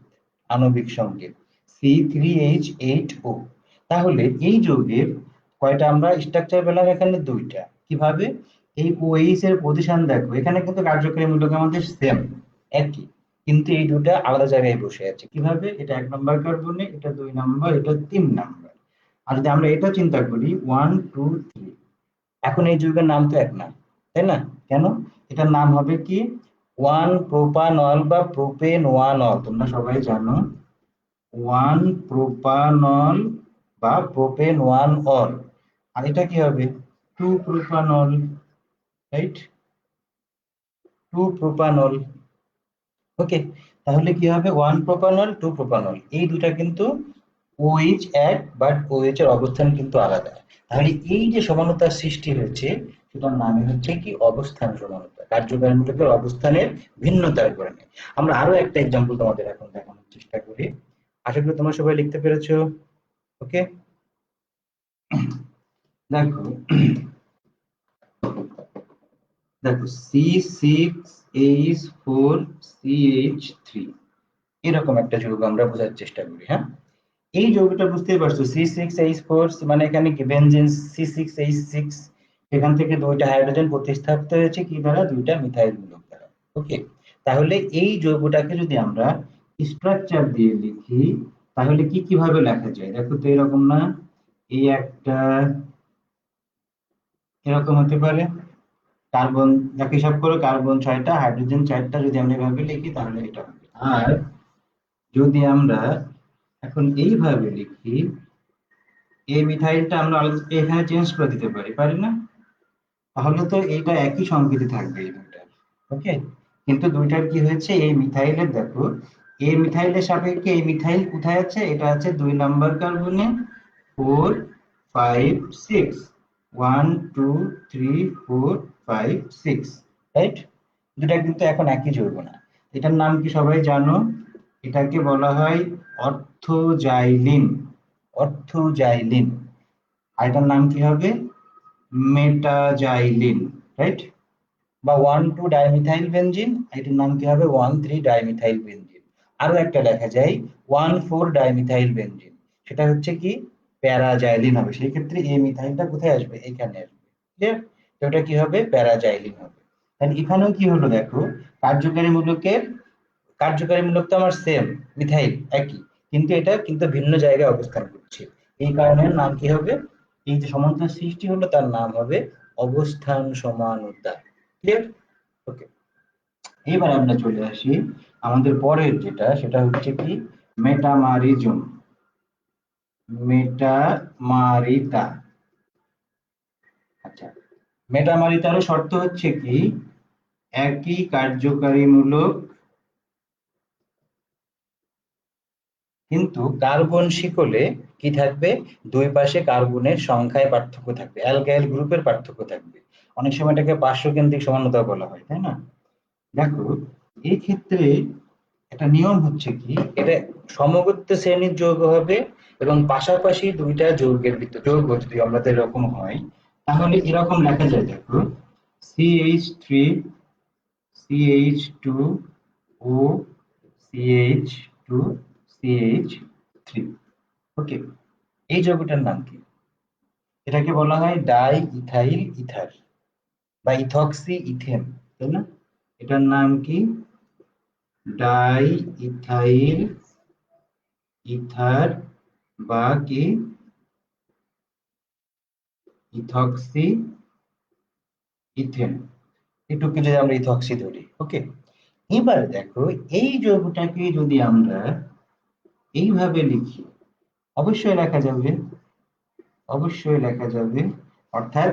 আণবিক সংকেত C3H8O। তাহলে এই যৌগের কয়টা আমরা স্ট্রাকচার পেলাম? এখানে দুইটা। কিভাবে? এই OH এর পজিশন দেখো, এখানে কিন্তু কার্যকরী মূলক আমাদের সেম, একই, কিন্তু এই দুটা আলাদা জায়গায় বসে আছে। কিভাবে? এটা 1 নম্বর কার্বনে, এটা 2 নম্বর, এটা 3 নম্বর। আর যদি আমরা এটা চিন্তা করি 1 2 3, এখন এই যৌগের নাম তো এক না, তাই না? কেন? এটার নাম হবে কি? 1 প্রোপানল বা প্রোপেনওয়ানল। তোমরা সবাই জানো 1 প্রোপানল বা প্রোপেনওয়ানল। আর এটা কি হবে? 2 প্রোপানল, রাইট? 2 প্রোপানল। ওকে, তাহলে কি হবে? 1 প্রোপানল 2 প্রোপানল, এই দুটা কিন্তু OH এক, বাট OH এর অবস্থান কিন্তু আলাদা। তাহলে এই যে সমানতার সৃষ্টি হয়েছে, সেটার নামই হচ্ছে কি? অবস্থান সমানতা, কার্যকারী মূলকের অবস্থানের ভিন্নতার কারণে। আমরা আরো একটা এক্সাম্পল তোমাদের এখন দেখানোর চেষ্টা করি। আশা করি তোমরা সবাই লিখতে পেরেছো। ওকে, দেখো দেখো C6H4CH3, এরকম একটা যৌগ আমরা বোঝার চেষ্টা করি। হ্যাঁ, এই যৌগটা বুঝতেই পারছো, C6H4, মানে এখানে কি বেনজিন C6H6, এখান থেকে দুইটা হাইড্রোজেন প্রতিস্থাপিত হয়েছে কি দ্বারা? দুইটা মিথাইল মূলক দ্বারা। ওকে, তাহলে এই যৌগটাকে যদি আমরা স্ট্রাকচার দিয়ে লিখি, তাহলে কি কিভাবে লেখা যায়? দেখো তো, এরকম না? এই একটা এরকম হতে পারে, কার্বন, দেখো হিসাব করো, কার্বন 6টা, হাইড্রোজেন 4টা, যদি আমরা এভাবে লিখি তাহলে এটা হবে। আর যদি আমরা এখন এইভাবে লিখি, এই মিথাইলটা আমরা এখানে চেঞ্জ করে দিতে পারি, পারি না? তাহলে তো এইটা একই সংকেতই থাকবে এই দুইটার। ওকে, কিন্তু দুইটার কি হয়েছে? এই মিথাইলের দেখো, এই মিথাইলের সাপেক্ষে এই মিথাইল কোথায় আছে? এটা আছে 2 নম্বর কার্বনে, 4 5 6, 1 2 3 4 5 6, রাইট? দুটা কিন্তু এখন একই যৌগ না। এটার নাম কি সবাই জানো? এটাকে বলা হয় অর্থোজাইলিন। অর্থোজাইলিন। আর এটার নাম কি হবে? Metaxylene, right? বা 1 2 ডাইমিথাইল বেনজিন, এটার নাম কি হবে? 1 3 ডাইমিথাইল বেনজিন। আরো একটা লেখা যায় 1 4 ডাইমিথাইল বেনজিন, সেটা হচ্ছে কি? প্যারাজাইলিন হবে। সেই ক্ষেত্রে এই মিথাইলটা কোথায় আসবে? এখানে আসবে। ক্লিয়ার? তো ওটা কি হবে? প্যারাজাইলিন হবে। তাহলে এখানেও কি হলো দেখো, কার্যকারী মূলকের, কার্যকারী মূলক তো আমার সেম, মিথাইল একই, কিন্তু এটা কিন্তু ভিন্ন জায়গায় অবস্থান করছে। এই কারণে নাম কি হবে? এই যে সমানতার সৃষ্টি হলো, তার নাম হবে অবস্থান সমানতা। ক্লিয়ার? ওকে, এবার আমরা চলে আসি আমাদের পরের যেটা, সেটা হচ্ছে কি? মেটামারিজম, মেটামারিতা। আচ্ছা, মেটামারিতারও শর্ত হচ্ছে কি? একই কার্যকারীমূলক, কিন্তু কার্বন শিকলে কি থাকবে? দুই পাশে কার্বনের সংখ্যায় পার্থক্য থাকবে, অ্যালকাইল গ্রুপের পার্থক্য থাকবে। অনেক সময় এটাকে পার্শ্বকেন্দ্রিক সমানতা বলা হয়, তাই না? দেখো, এই ক্ষেত্রে একটা নিয়ম হচ্ছে কি, এটা সমগোত্র শ্রেণীর যৌগ হবে, এবং পাশাপাশি দুইটা যৌগের ভিতর যৌগ যদি আমাদের এরকম হয়, তাহলে এরকম লেখা যায়। দেখো, CH3 CH2O CH2 CH3। ওকে, এই যৌগটার নাম কি? এটাকে বলা হয় ডাই ইথাইল ইথার বা ইথক্সি ইথেন, তাই না? এটার নাম কি? ডাই ইথাইল ইথার বা কি ইথক্সি ইথেন, একটুকে যদি আমরা ইথক্সি ধরি। ওকে, এবার দেখো, এই যৌগটাকে যদি আমরা এইভাবে লিখি, অবশ্যই লেখা যাবে, অবশ্যই লেখা যাবে। অর্থাৎ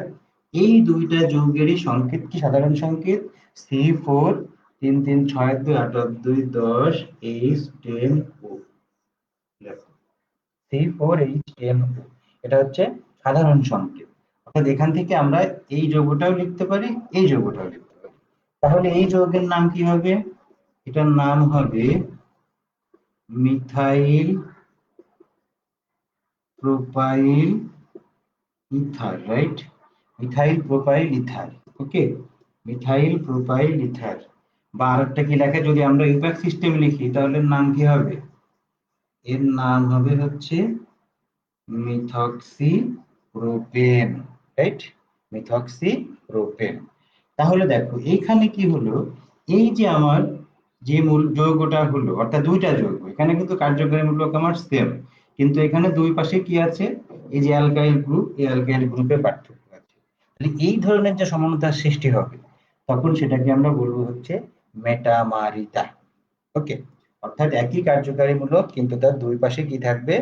এই দুইটা যৌগেরই সংকেত কি? সাধারণ সংকেত C4 3 3 6 2 8 2 10 H10O। C4H10O, এটা হচ্ছে সাধারণ সংকেত। অর্থাৎ এখান থেকে আমরা এই যৌগটাও লিখতে পারি, এই যৌগটাও লিখতে পারি। তাহলে এই যৌগের নাম কি হবে? এটার নাম হবে methyl propyl ether, right? Methyl propyl ether, okay, methyl propyl ether. বা আরেকটা কি লেখা, যদি আমরা ইউপ্যাক সিস্টেম লিখি তাহলে নাম কি হবে? এর নাম হবে হচ্ছে methoxy propane, right? Methoxy propane. তাহলে দেখো এইখানে কি হলো, এই যে আমার যে মূল যৌগটা হলো, অর্থাৎ দুইটা যৌগ, এখানে কিন্তু কার্যকরী মূলক আমার সেম, কিন্তু এখানে দুই পাশে কি আছে, এই যে অ্যালকাইল গ্রুপ, এই অ্যালকাইল গ্রুপে পার্থক্য আছে। তাহলে এই ধরনের যে সমানতার সৃষ্টি হবে, তখন সেটাকে আমরা বলবো হচ্ছে মেটামারিতা, ওকে। অর্থাৎ একই কার্যকারী মূলক, কিন্তু তার দুই পাশে কি থাকবে,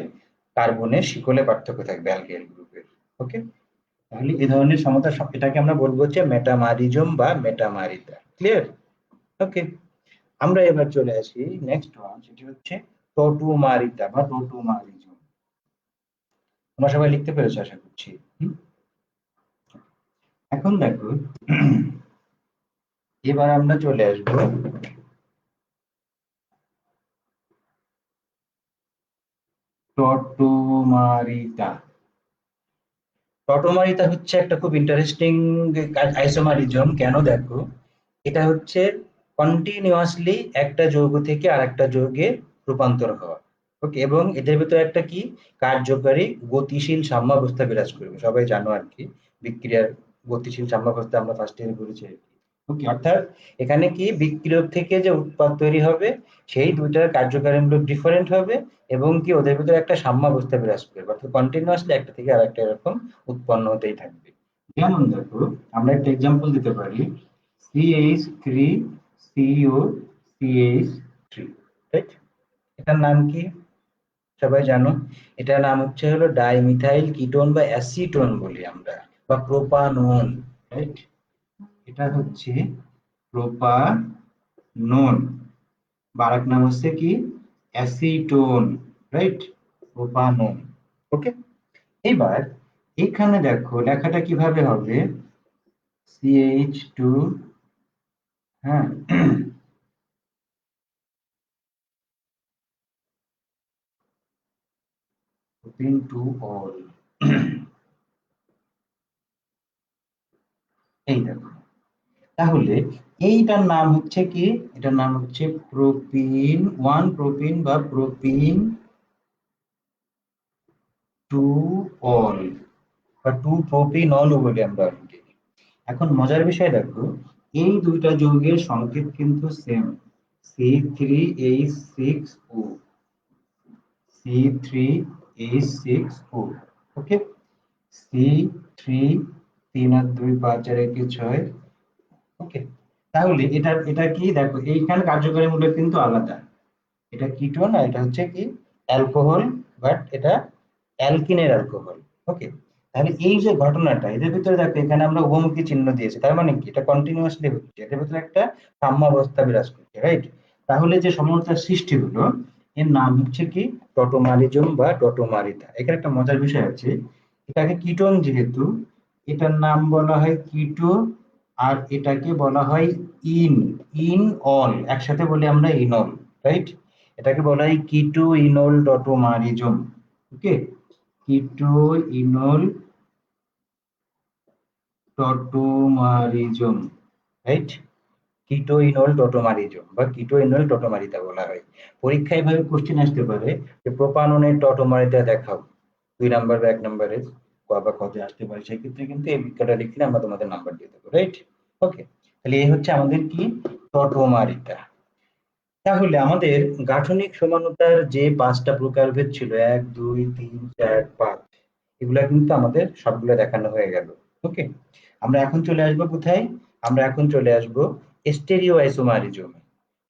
কার্বনের শিকলে পার্থক্য থাকবে অ্যালকাইল গ্রুপের, ওকে। তাহলে এই ধরনের সমতা, এটাকে আমরা বলবো হচ্ছে মেটামারিজম বা মেটামারিতা, ক্লিয়ার? ওকে। আমরা এবার চলে আসি নেক্সট ওয়ান, সেটি হচ্ছে টটুমারিতা বা টটুমারিজম। তোমরা সবাই লিখতে পেরেছো আশা করছি। হুম? এখন দেখো, এবার আমরা চলে আসবো টটুমারিতা। টটোমারিতা হচ্ছে একটা খুব ইন্টারেস্টিং আইসোমারিজম। কেন দেখো, এটা হচ্ছে কন্টিনিউয়াসলি একটা যৌগ থেকে আরেকটা যৌগে রূপান্তর হওয়া, ওকে। এবং এদের ভিতরে একটা কি কার্যকারী গতিশীল সাম্যাবস্থা বিরাজ করবে, সবাই জানো আর কি, বিক্রিয়ার গতিশীল সাম্যাবস্থা আমরা ফার্স্ট ইয়ারে করেছি আর কি, ওকে। অর্থাৎ এখানে কি বিক্রিয়ক থেকে যে উৎপাদ তৈরি হবে, সেই দুইটার কার্যকারীমূলক ডিফারেন্ট হবে, এবং কি ওদের ভিতরে একটা সাম্যাবস্থা বিরাজ করবে, অর্থাৎ কন্টিনিউয়াসলি একটা থেকে আরেকটা এরকম উৎপন্ন হতেই থাকবে। যেমন দেখো, আমরা একটা এক্সাম্পল দিতে পারি, CH3 CO CH3, রাইট? এটার নাম কি সবাই জানো? এটার নাম হচ্ছে হলো ডাইমিথাইল কিটোন বা অ্যাসিটোন বলি আমরা, বা প্রোপানন, রাইট? এটা হচ্ছে প্রোপানন, বা আরেক নাম হচ্ছে কি অ্যাসিটোন, রাইট? প্রোপানন, ওকে। এবার এখানে দেখো লেখাটা কিভাবে হবে, CH2, হ্যাঁ, propene to all, এই দেখো। তাহলে এইটার নাম হচ্ছে কি, এটার নাম হচ্ছে প্রোপিন ওয়ান প্রোপিন বা প্রোপিন টু অল, বা টু প্রোপিন অল বলি আমরা অনেকে। এখন মজার বিষয় দেখো, এই দুইটা যৌগের সংকেত কিন্তু সেম, C3H6O, C3H6O, ওকে। C3, 3 আর 2 5 আর 1 6, ওকে। তাহলে এটা কি দেখো, এইখানে কার্যকরী মূলক কিন্তু আলাদা, এটা কিটোন আর এটা হচ্ছে কি অ্যালকোহল, বাট এটা অ্যালকিনের অ্যালকোহল, ওকে। তাহলে এই যে ঘটনাটা, এদের ভিতরে দেখো এখানে আমরা উভমুখী চিহ্ন দিয়েছি, তার মানে কি এটা কন্টিনিউয়াসলি হচ্ছে, এদের ভিতরে একটা সাম্যাবস্থা বিরাজ করছে, রাইট? তাহলে যে সমতার সৃষ্টি হলো, এর নাম হচ্ছে কি টটোমারিজম বা টটোমারিতা। এখানে একটা মজার বিষয় আছে, এটাকে কিটোন যেহেতু, এটার নাম বলা হয় কিটো, আর এটাকে বলা হয় ইন, ইন অল, একসাথে বলি আমরা ইনল, রাইট? এটাকে বলা হয় কিটো ইনল টটোমারিজম, ওকে। কিটো ইনল টটোমারিজম, রাইট? কিটো ইনল টটোমারিজম বা কিটো ইনল টটোমারিতা বলা হয়। পরীক্ষায় ভাবে কোশ্চেন আসতে পারে যে প্রোপাননের টটোমারিতা দেখাও, 2 নাম্বার বা 1 নাম্বারের ক বা খতে আসতে পারে, সেক্ষেত্রে কিন্তু এই বিজ্ঞাটা লিখলে আমরা তোমাদের নাম্বার দিয়ে দেবো, রাইট? ওকে। তাহলে এই হচ্ছে আমাদের কি টটোমারিতা। তাহলে আমাদের গাঠনিক সমানতার যে 5টা প্রকারভেদ ছিল, 1 2 3 4 5, এগুলা কিন্তু আমাদের সবগুলো দেখানো হয়ে গেল, ওকে। আমরা এখন চলে আসবো কোথায়, আমরা এখন চলে আসবো স্টেরিও আইসোমারিজমে।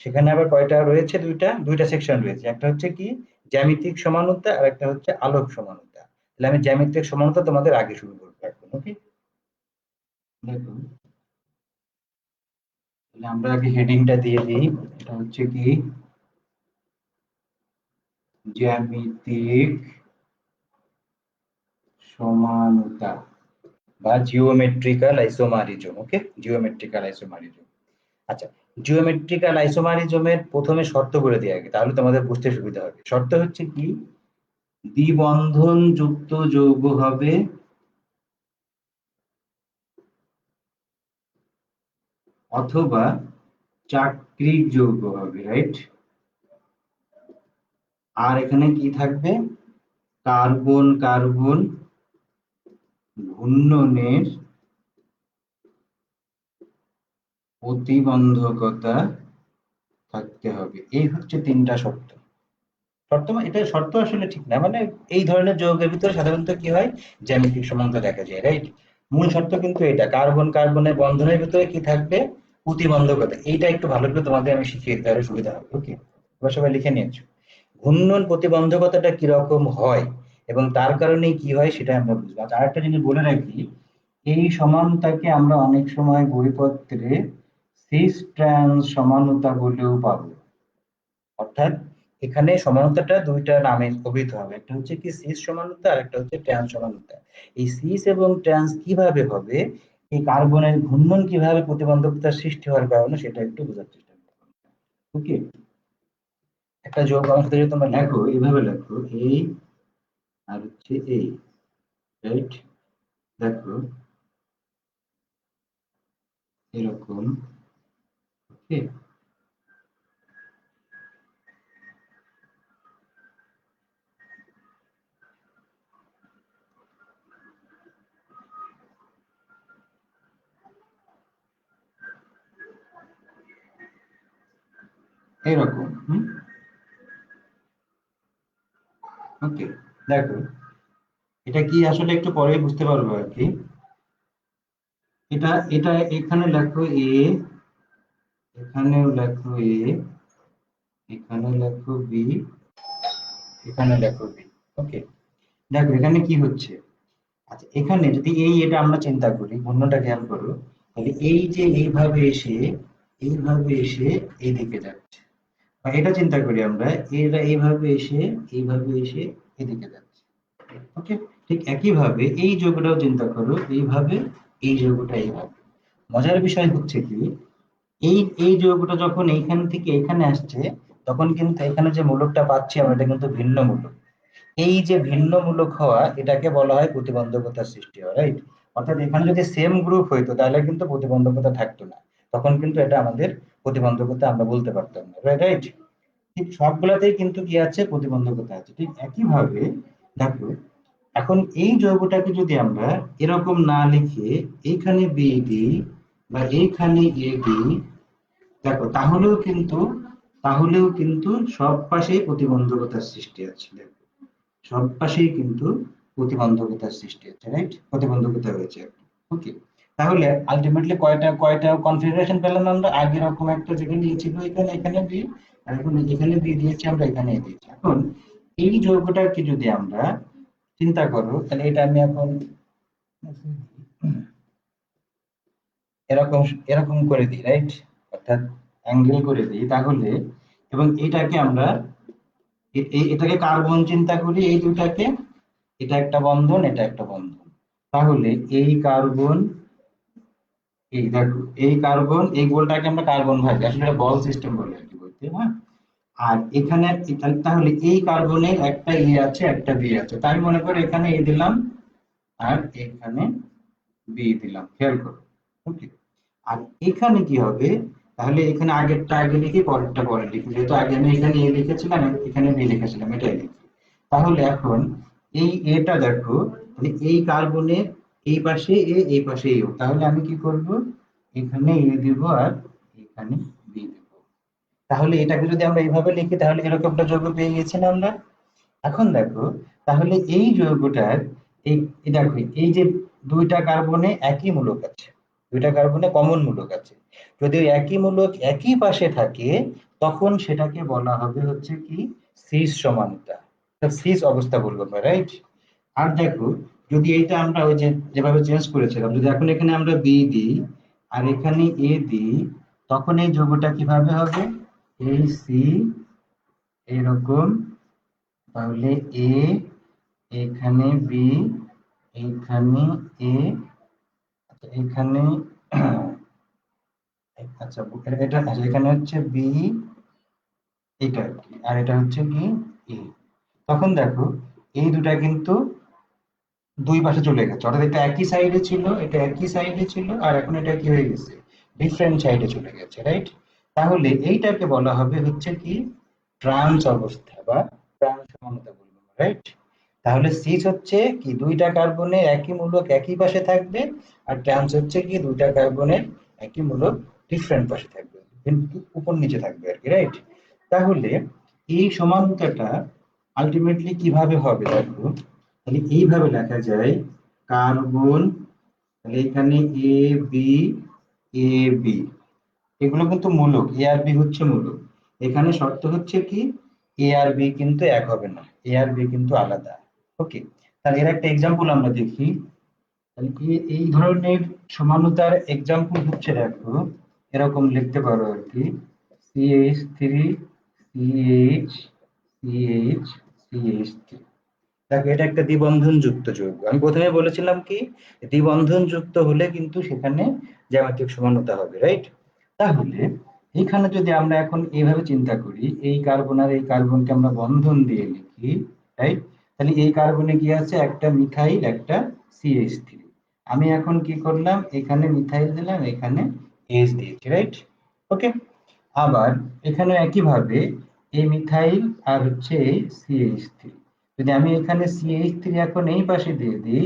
সেখানে আবার কয়টা রয়েছে, দুইটা দুইটা সেকশন রয়েছে, একটা হচ্ছে কি জ্যামিতিক সমানতা আর একটা হচ্ছে আলোক সমানতা। তাহলে আমি জ্যামিতিক সমানতা তোমাদের আগে শুরু করবো এখন, ওকে। দেখুন, তাহলে আমরা আগে হেডিংটা দিয়ে দিই, এটা হচ্ছে কি জ্যামিতিক সমানতা বা জিওমেট্রিক্যাল আইসোমারিজম, ওকে, জিওমেট্রিক্যাল আইসোমারিজম। আচ্ছা, জিওমেট্রিক্যাল আইসোমারিজমের প্রথমে শর্ত করে দিই আগে, তাহলে তোমাদের বুঝতে সুবিধা হবে। শর্ত হচ্ছে কি, দ্বিবন্ধন যুক্ত যৌগ হবে অথবা চাক্রিক যৌগ হবে, রাইট? আর এখানে কি থাকবে? কার্বন কার্বন ঘূর্ণনের প্রতিবন্ধকতা থাকতে হবে। এই হচ্ছে তিনটা শর্ত। শর্ত এটা শর্ত আসলে ঠিক না, মানে এই ধরনের যৌগের ভিতরে সাধারণত কি হয়, জ্যামিতিক সমানতা দেখা যায়, রাইট? মূল শর্ত কিন্তু এটা, কার্বন কার্বনের বন্ধনের ভিতরে কি থাকবে? প্রতিবন্ধকতা। এইটা একটু ভালো করে তোমাদের আমি শিখিয়ে দিতে পারলে সুবিধা হবে। ওকে, এবার সবাই লিখে নিয়েছো। ঘূর্ণন প্রতিবন্ধকতাটা কিরকম হয় এবং তার কারণে কি হয় সেটা আমরা বুঝবো। আচ্ছা, আরেকটা জিনিস বলে রাখি, এই সমানতাকে আমরা অনেক সময় বইপত্রে সিস ট্রান্স সমানতা বলেও পাবো। অর্থাৎ এখানে সমানতাটা দুইটা নামে অভিহিত হবে, একটা হচ্ছে কি সিস সমানতা আর একটা হচ্ছে ট্রান্স সমানতা। এই সিস এবং ট্রান্স কিভাবে হবে, এই কার্বনের ঘূর্ণন কিভাবে প্রতিবন্ধকতার সৃষ্টি হওয়ার কারণে সেটা একটু বোঝার চেষ্টা করবো। ওকে, একটা যোগ অংশ যদি তোমরা লেখো, এইভাবে লেখো, এই আর হচ্ছে এই, রাইট? দেখো এরকম। ওকে, এরকম। ওকে, দেখো এটা কি আসলে একটু পরে বুঝতে পারবো আর কি। এটা এটা এখানে লেখো এ, এখানেও লেখো এ, এখানে লেখো বি, এখানে লেখো বি। ওকে, দেখো এখানে কি হচ্ছে। আচ্ছা, এখানে যদি এই এটা আমরা চিন্তা করি, অন্যটা খেয়াল করো, তাহলে এই যে এইভাবে এসে এইদিকে যাচ্ছে, বা এটা চিন্তা করি আমরা, এটা এইভাবে এসে এদিকে যাচ্ছে। ওকে, ঠিক একইভাবে এই যোগটাও চিন্তা করো, এইভাবে এই যোগটা এইভাবে। মজার বিষয় হচ্ছে কি, এই এই যৌগটা যখন এইখান থেকে এখানে আসছে, তখন কিন্তু এখানে যে মূলকটা পাচ্ছি আমরা, এটা কিন্তু ভিন্ন মূলক। এই যে ভিন্ন মূলক হওয়া, এটাকে বলা হয় প্রতিবন্ধকতার সৃষ্টি হওয়া, রাইট? অর্থাৎ এখানে যদি সেম গ্রুপ হইতো তাহলে কিন্তু প্রতিবন্ধকতা থাকতো না, তখন কিন্তু এটা আমাদের প্রতিবন্ধকতা আমরা বলতে পারতাম না, রাইট? ঠিক সবগুলাতেই কিন্তু কি আছে, প্রতিবন্ধকতা আছে। ঠিক একইভাবে দেখো, এখন এই যৌগটাকে যদি আমরা এরকম না লিখে এইখানে বি দিই বা এইখানে এ দিই, দেখো তাহলেও কিন্তু সব পাশেই প্রতিবন্ধকতার সৃষ্টি আছে। দেখো, সব পাশেই কিন্তু প্রতিবন্ধকতার সৃষ্টি আছে, রাইট? প্রতিবন্ধকতা রয়েছে। ওকে, তাহলে আলটিমেটলি কয়টা কয়টা কনফিগারেশন পেলাম আমরা? আগে রকম একটা যেখানে এ ছিল, এখানে এখানে বি, আর এখন এখানে বি দিয়েছি আমরা, এখানে এ দিয়েছি। এখন এই যৌগটাকে যদি আমরা চিন্তা করো, তাহলে এটা আমি এখন এরকম এরকম করে দিই, রাইট? অর্থাৎ অ্যাঙ্গেল করে দিই, তাহলে এবং এটাকে আমরা এটাকে কার্বন চিন্তা করি, এই দুটাকে, এটা একটা বন্ধন, এটা একটা বন্ধন। তাহলে এই কার্বন, এই দেখো এই কার্বন, এই গোলটাকে আমরা কার্বন ভাবি, আসলে এটা বল সিস্টেম বলে আর কি বলতে, হ্যাঁ? আর এখানে তাহলে এই কার্বনের একটা ই আছে, একটা বি আছে, তাই মনে করো এখানে এ দিলাম আর এখানে বি দিলাম, খেয়াল করো। ওকে, আর এখানে কি হবে, তাহলে এখানে আগেরটা আগে লিখি, পরেরটা পরে লিখি, যেহেতু আগে আমি এখানে এ লিখেছিলাম, এখানে বি লিখেছিলাম, এটাই লিখি। তাহলে এখন এই এটা দেখো, তাহলে এই কার্বনের এই পাশে এ, এই পাশে এ, তাহলে আমি কি করব, এখানে এ দিব আর এখানে বি দিব। তাহলে এটাকে যদি আমরা এইভাবে লিখি, তাহলে এরকম একটা যৌগ পেয়ে গেছি না আমরা? এখন দেখো, তাহলে এই যৌগটার এই এই দেখো, এই যে দুইটা কার্বনে একই মূলক আছে, দুইটা কার্বনে কমন মূলক আছে, যদি ওই একই মূলক একই পাশে থাকে, তখন সেটাকে বলা হবে হচ্ছে কি, সিস সমানতা, সিস অবস্থা বলবো আমরা, রাইট? আর দেখো, যদি এইটা আমরা ওই যে যেভাবে চেঞ্জ করেছিলাম, যদি এখন এখানে আমরা বি দিই আর এখানে এ দিই, তখন এই যৌগটা কিভাবে হবে, এই সি এরকম, তাহলে এ, এখানে বি, এইখানে এ, এখানে আচ্ছা এটা আচ্ছা, এখানে হচ্ছে বি, এটা আর কি, আর এটা হচ্ছে কি এ। তখন দেখো, এই দুটা কিন্তু দুই পাশে চলে গেছে, অর্থাৎ এটা একই সাইডে ছিল, এটা একই সাইডে ছিল, আর এখন এটা কি হয়ে গেছে, ডিফারেন্ট সাইডে চলে গেছে, রাইট? তাহলে এইটাকে বলা হবে হচ্ছে কি ট্রান্স অবস্থা বা ট্রান্স সমানতা বলবো, রাইট? তাহলে সিস হচ্ছে কি দুইটা কার্বনের একই মূলক একই পাশে থাকবে, আর ট্রান্স হচ্ছে কি দুইটা কার্বনের একই মূলক ডিফারেন্ট পাশে থাকবে, কিন্তু উপর নিচে থাকবে আর কি, রাইট? তাহলে এই সমানতাটা আলটিমেটলি কিভাবে হবে দেখো, তাহলে এইভাবে লেখা যায় কার্বন, তাহলে এখানে এ বি, এ বি, এগুলো কিন্তু মূলক, এ আর বি হচ্ছে মূলক। এখানে শর্ত হচ্ছে কি এ আর বি কিন্তু এক হবে না, এ আর বি কিন্তু আলাদা। ওকে, তাহলে এর একটা এক্সাম্পল আমরা দেখি। তাহলে কি এই ধরনের সমানতার এক্সাম্পল হচ্ছে দেখো, এরকম লিখতে পারো আর কি, CH3 CH CH CH3। দেখো এটা একটা দ্বিবন্ধন যুক্ত যৌগ, আমি প্রথমে বলেছিলাম কি দ্বিবন্ধন যুক্ত হলে কিন্তু সেখানে জ্যামিতিক সমানতা হবে, রাইট? তাহলে এখানে যদি আমরা এখন এইভাবে চিন্তা করি, এই কার্বন আর এই কার্বনকে আমরা বন্ধন দিয়ে লিখি, রাইট? তাহলে এই কার্বনে কি আছে, একটা মিথাইল একটা CH3। আমি এখন কি করলাম, এখানে মিথাইল দিলাম, এখানে এইচ দিয়েছি, রাইট? ওকে, আবার এখানে একইভাবে এই মিথাইল আর হচ্ছে এই CH3, যদি আমি এখানে CH3 এখন এই পাশে দিয়ে দিই,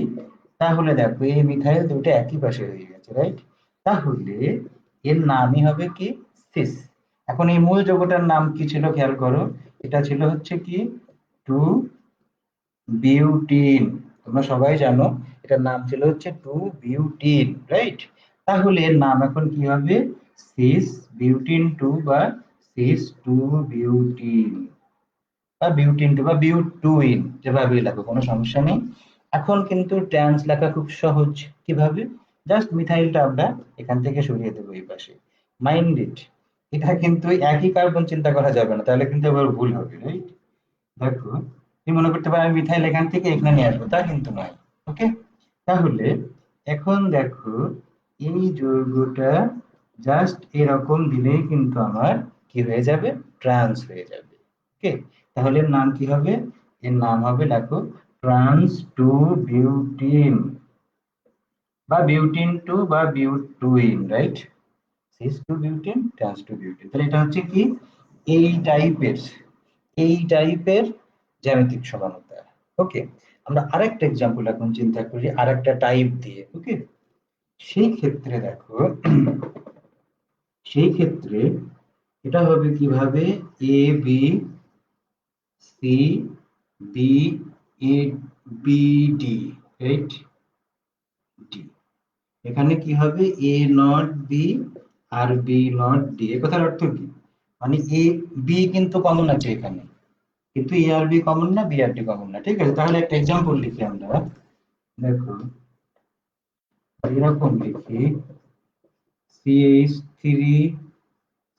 তাহলে দেখো এই মিথাইল দুটো একই পাশে হয়ে গেছে, রাইট? তাহলে এর নামই হবে কি সিস। এখন এই মূল যৌগটার নাম কি ছিল খেয়াল করো, এটা ছিল হচ্ছে কি টু বিউটিন। তোমরা সবাই জানো এটার নাম ছিল হচ্ছে টু বিউটিন, রাইট? তাহলে এর নাম এখন কি হবে, সিস বিউটিন টু বা সিস টু বিউটিন, বা বিউটিন টু বা বিউটুইন, যেভাবে লেখো কোনো সমস্যা নেই। এখন কিন্তু ট্রান্স লেখা খুব সহজ, কিভাবে, জাস্ট মিথাইলটা আমরা এখান থেকে সরিয়ে দেবো এই পাশে। মাইন্ড ইট, এটা কিন্তু একই কার্বন চিন্তা করা যাবে না, তাহলে কিন্তু আবার ভুল হবে, রাইট? দেখো তুমি মনে করতে পারো আমি মিথাইল এখান থেকে এখানে নিয়ে আসবো, তা কিন্তু নয়। ওকে, তাহলে এখন দেখো এই যৌগটা জাস্ট এরকম দিলেই কিন্তু আমার কি হয়ে যাবে, ট্রান্স হয়ে যাবে। ওকে, তাহলে এর নাম কি হবে, এর নাম হবে দেখো ট্রান্স টু বিউটিন বা বিউটিন টু বা butyne, right? Cis two butene, trans two butene. তাহলে এটা হচ্ছে কি এই টাইপের, এই টাইপের জ্যামিতিক সমানতা। ওকে, আমরা আরেকটা এক্সাম্পল এখন চিন্তা করি আরেকটা টাইপ দিয়ে। ওকে, সেই ক্ষেত্রে দেখো, সেই ক্ষেত্রে এটা হবে কিভাবে, A B C B A B D, right? D, এখানে কি হবে এ নট বি আর বি নট ডি। এ কথার অর্থ কি, মানে এ বি কিন্তু কমন আছে এখানে, কিন্তু এ আর বি কমন না, বি আর ডি কমন না, ঠিক আছে? তাহলে একটা এক্সাম্পল লিখি আমরা, দেখো এরকম লিখি, CH3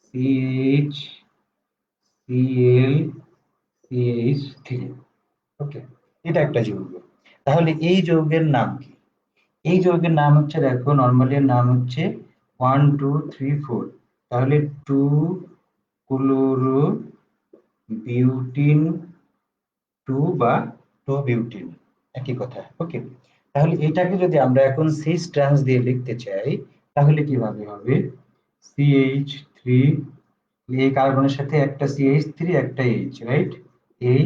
CH Cl CH3। ওকে, এটা একটা যৌগ। তাহলে এই যৌগের নাম কি, এই যৌগের নাম হচ্ছে দেখো নর্মালি এর নাম হচ্ছে 1 2 3 4, তাহলে টু ক্লোরো বিউটিন টু বা টু বিউটিন, একই কথা। ওকে, তাহলে এটাকে যদি আমরা এখন সিস ট্রান্স দিয়ে লিখতে চাই, তাহলে কিভাবে হবে, CH3, এই কার্বনের সাথে একটা CH3 একটা H, রাইট? এই,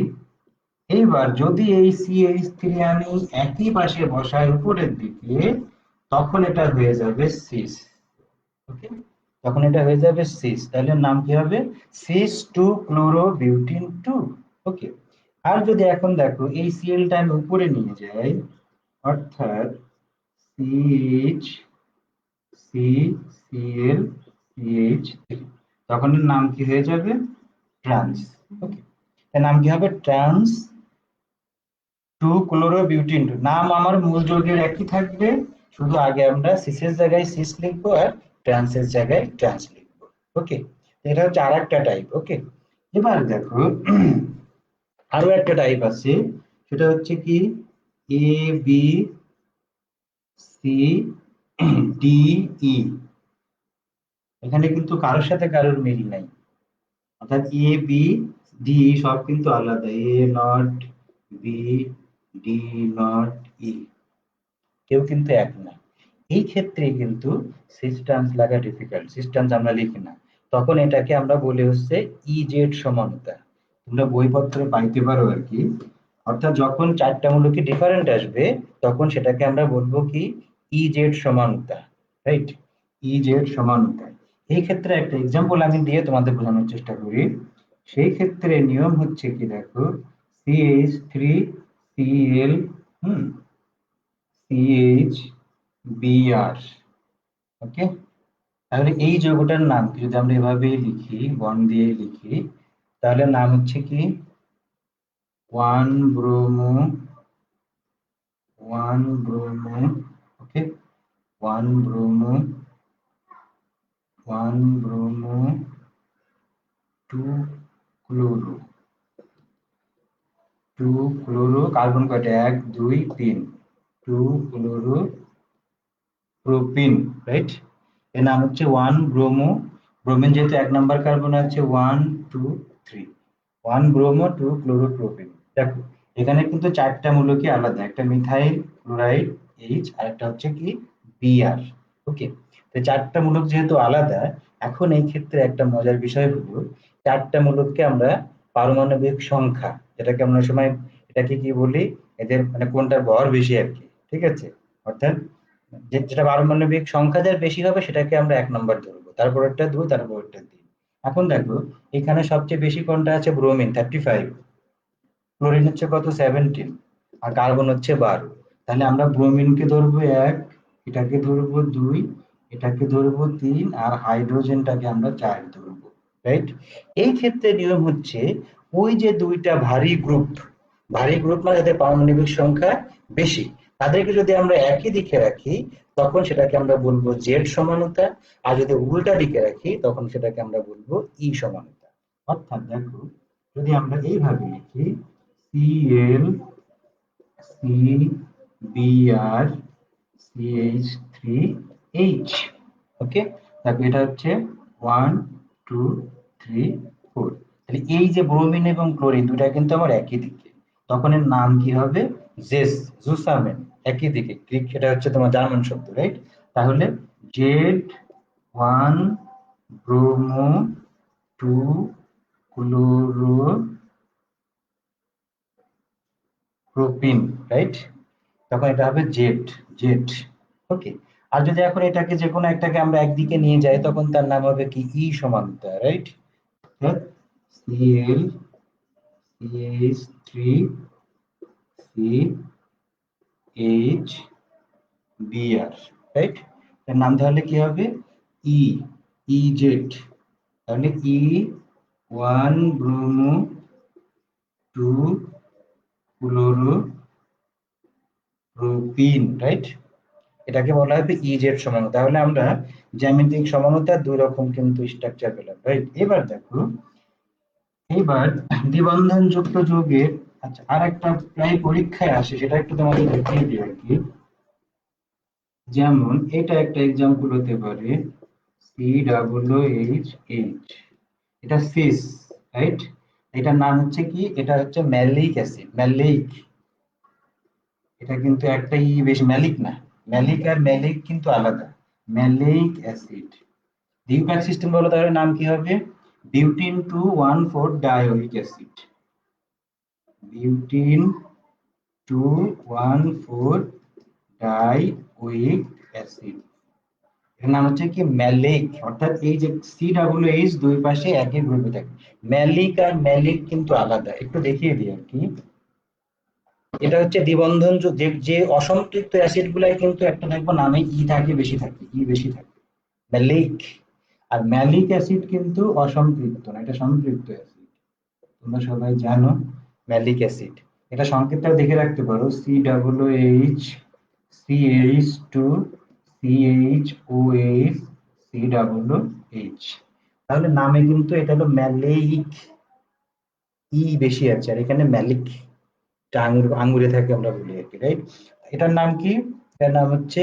এইবার যদি এই CH3 আমি একই পাশে বসাই উপরের দিকে, তখন এটা হয়ে যাবে সিস। ওকে, তখন এটা হয়ে যাবে সিস, তাহলে নাম কি হবে, cis two chloro butene two. Okay, আর যদি এখন দেখো এই সিএলটা আমি উপরে নিয়ে যাই, অর্থাৎ CH C CL CH three, তখন এর নাম কি হয়ে যাবে, ট্রান্স। ওকে, এর নাম কি হবে, trans two chloro butene two. নাম আমার মূল যৌগের একই থাকবে, শুধু আগে আমরা সিসের জায়গায় সিস লিখবো আর ট্রান্সের জায়গায় ট্রান্স লিখবো। ওকে, এটা হচ্ছে আর একটা টাইপ। ওকে, এবার দেখো আরো একটা টাইপ আছে, সেটা হচ্ছে কি এ বি সি ডি ই। এখানে কিন্তু কারোর সাথে কারোর মিল নাই, অর্থাৎ এ বি ডি সব কিন্তু আলাদা, এ নট বি ডি নট ই, কেউ কিন্তু এক না। এই ক্ষেত্রে কিন্তু সিস্টেন্স লাগা ডিফিকাল্ট, সিস্টেন্স আমরা লিখি না, তখন এটাকে আমরা বলি হচ্ছে ইজেড সমানতা। তোমরা বইপত্রে পাইতে পারো আর কি। অর্থাৎ যখন চারটা মূলকে ডিফারেন্ট আসবে তখন সেটাকে আমরা বলবো কি ইজেড সমানতা, রাইট? ইজেড সমানতা। এই ক্ষেত্রে একটা এক্সাম্পল আমি দিয়ে তোমাদের বোঝানোর চেষ্টা করি। সেই ক্ষেত্রে নিয়ম হচ্ছে কি দেখো, CH3Cl, হুম, CHBr, ওকে। তাহলে এই যৌগটার নাম কি যদি আমরা এভাবেই লিখি, বন্ড দিয়ে লিখি, তাহলে নাম হচ্ছে কি one bromo, one bromo, okay, one bromo, one bromo two chloro, two chloro carbon কয়টা, এক দুই তিন, টু ক্লোরো প্রোপিন, রাইট? এর নাম হচ্ছে ওয়ান ব্রোমো, ব্রোমিন যেহেতু এক নাম্বার কার্বন আছে, one two three, one bromo two chloropropene. দেখো এখানে কিন্তু চারটা মূলকই আলাদা, একটা মিথাইল ক্লোরাইড এইচ, আর একটা হচ্ছে কি বিআর, ওকে। তো চারটা মূলক যেহেতু আলাদা, এখন এই ক্ষেত্রে একটা মজার বিষয় হলো চারটা মূলককে আমরা পারমাণবিক সংখ্যা, যেটাকে আমরা সময় এটাকে কি বলি, এদের মানে কোনটার ভর বেশি আর কি, ঠিক আছে? অর্থাৎ যেটা পারমাণবিক সংখ্যা যার বেশি হবে সেটাকে আমরা এক নম্বর ধরবো, তারপরেরটা দুই, তারপরেরটা তিন। এখন দেখো এখানে সবচেয়ে বেশি কোনটা আছে, ব্রোমিন 35, ক্লোরিন হচ্ছে কত 17, আর কার্বন হচ্ছে 12। তাহলে আমরা ব্রোমিনকে ধরবো এক, এটাকে ধরবো দুই, এটাকে ধরবো তিন, আর হাইড্রোজেনটাকে আমরা চার ধরবো, রাইট? এই ক্ষেত্রে নিয়ম হচ্ছে ওই যে দুইটা ভারী গ্রুপ, ভারী গ্রুপ মানে যাদের পারমাণবিক সংখ্যা বেশি, তাদেরকে যদি আমরা একই দিকে রাখি তখন সেটাকে আমরা বলবো জেড সমানতা, আর যদি উল্টা দিকে রাখি তখন সেটাকে আমরা বলবো ই সমানতা। অর্থাৎ দেখো যদি আমরা এইভাবে লিখি, Cl, CBr, CH3H, ওকে। তারপর এটা হচ্ছে ওয়ান টু থ্রি ফোর। তাহলে এই যে ব্রোমিন এবং ক্লোরিন দুটা কিন্তু আমার একই দিকে, তখন এর নাম কি হবে, জেস, জুসামেন। একই দিকে, গ্রিক, এটা হচ্ছে তোমার জার্মান শব্দ, রাইট? তাহলে Z one bromo two chloro propene, right? তখন এটা হবে জেড, জেড, ওকে। আর যদি এখন এটাকে যে কোনো একটাকে আমরা একদিকে নিয়ে যাই তখন তার নাম হবে কি ই সমানতা, right? CL, CH 3, C H BR, right? এর নাম তাহলে কি হবে ই, ই জেড। তাহলে E one bromo two chloro propene, right? এটাকে বলা হবে ইজেড সমানতা। তাহলে আমরা জ্যামিতিক সমানতার দুই রকম কিন্তু স্ট্রাকচার পেলাম, রাইট? এবার দেখো, এবার দ্বিবন্ধন যুক্ত যৌগের, আচ্ছা আর একটা প্রায় পরীক্ষায় আসে সেটা একটু তোমাদের দেখিয়ে দিই আর কি। যেমন এটা একটা এক্সাম্পল হতে পারে, COOH, এটা সিস, রাইট? এটার নাম হচ্ছে কি, এটা হচ্ছে ম্যালিক অ্যাসিড, ম্যালিক। এটা কিন্তু একটা ই বেশি, ম্যালিক না, ম্যালিক আর ম্যালিক কিন্তু আলাদা, ম্যালিক অ্যাসিড। ডিউপ্যাক সিস্টেম বলো, তাহলে নাম কি হবে, বিউটিন 2,1,4 ডাইওয়িক অ্যাসিড, বিউটিন 2,1,4 ডাইওয়িক অ্যাসিড। এর নাম হচ্ছে কি ম্যালিক। অর্থাৎ এই যে COOH দুই পাশে একই গ্রুপে থাকে, ম্যালিক আর ম্যালিক কিন্তু আলাদা। একটু দেখিয়ে দিই আর কি। এটা হচ্ছে দ্বিবন্ধন যে যে অসম্পৃক্ত অ্যাসিড গুলাই কিন্তু একটা দেখবো নামে ই থাকে, বেশি থাকে, ই বেশি থাকে, ম্যালিক। আর ম্যালিক অ্যাসিড কিন্তু অসম্পৃক্ত না, এটা সম্পৃক্ত অ্যাসিড, তোমরা সবাই জানো ম্যালিক অ্যাসিড। এটা সংকেতটাও দেখে রাখতে পারো, COOH, CH2, CHOH, COOH। তাহলে নামে কিন্তু এটা হলো ম্যালেইক, ই বেশি আছে, আর এখানে ম্যালিক, আঙুর আঙুরে থাকে আমরা বলি আর কি, রাইট? এটার নাম কি, এটার নাম হচ্ছে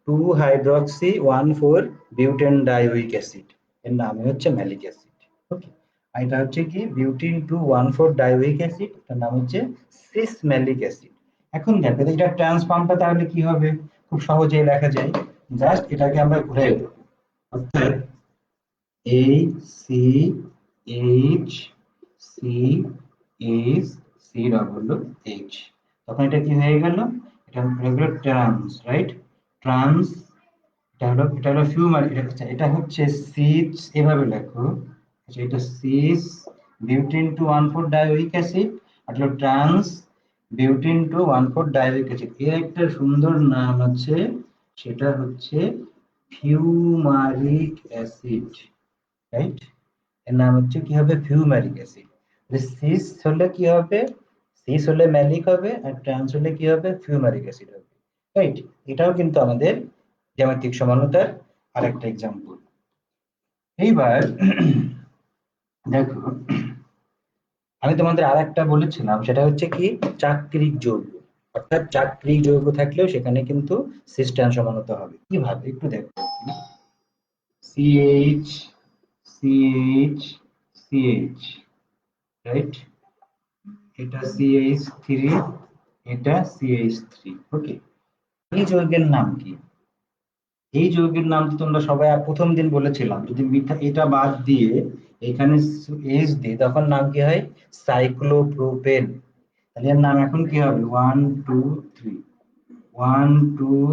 2 হাইড্রক্সি 1,4 বিউটেন ডাইওয়িক অ্যাসিড, এর নামই হচ্ছে ম্যালিক অ্যাসিড, ওকে। আর এটা হচ্ছে কি বিউটিন 2,1,4 ডাইওয়িক অ্যাসিড, এটার নাম হচ্ছে সিস ম্যালিক অ্যাসিড। এখন দেখো এটা ট্রান্স ফর্মটা তাহলে কি হবে, খুব সহজেই লেখা যায়। জাস্ট এটাকে আমরা ঘুরে দেব, অর্থাৎ HCH, তখন এটা কি হয়ে গেল, এটা হয়ে গেল ট্রান্স, রাইট? ট্রান্স, এটা হলো ফিউমার, এটা হচ্ছে সিস, এভাবে লেখো। আচ্ছা, এটা সিস বিউটিন 2,1,4 ডাইওয়িক অ্যাসিড, আর হলো ট্রান্স বিউটিন 2,1,4 ডাইওয়িক অ্যাসিড। এর একটা সুন্দর নাম আছে, সেটা হচ্ছে ফিউমারিক অ্যাসিড, রাইট? এর নাম হচ্ছে কি হবে, ফিউমারিক অ্যাসিড। সিস হলে কি হবে, সিস হলে ম্যালিক হবে, আর ট্রান্স হলে কি হবে, ফিউমারিক অ্যাসিড হবে, রাইট? এটাও কিন্তু আমাদের জ্যামিতিক সমানতার আরেকটা এক্সাম্পল। এইবার দেখো, আমি তোমাদের আরেকটা বলেছিলাম, সেটা হচ্ছে কি চাক্রিক যৌগ, অর্থাৎ চাক্রিক যৌগ থাকলেও সেখানে কিন্তু সিস ট্রান্স সমানতা হবে। কিভাবে একটু দেখো, সিএইচ সিএইচ সিএইচ, রাইট? এটা CH3, এটা CH3, ওকে। এই যৌগের নাম কি? এই যৌগের নাম তো তোমরা সবাই প্রথম দিন বলেছিলাম, যদি মিথা এটা বাদ দিয়ে এখানে H দিই তখন নাম কি হয়, সাইক্লোপ্রোপেন। তাহলে এর নাম এখন কি হবে, 1 2 3, 1 2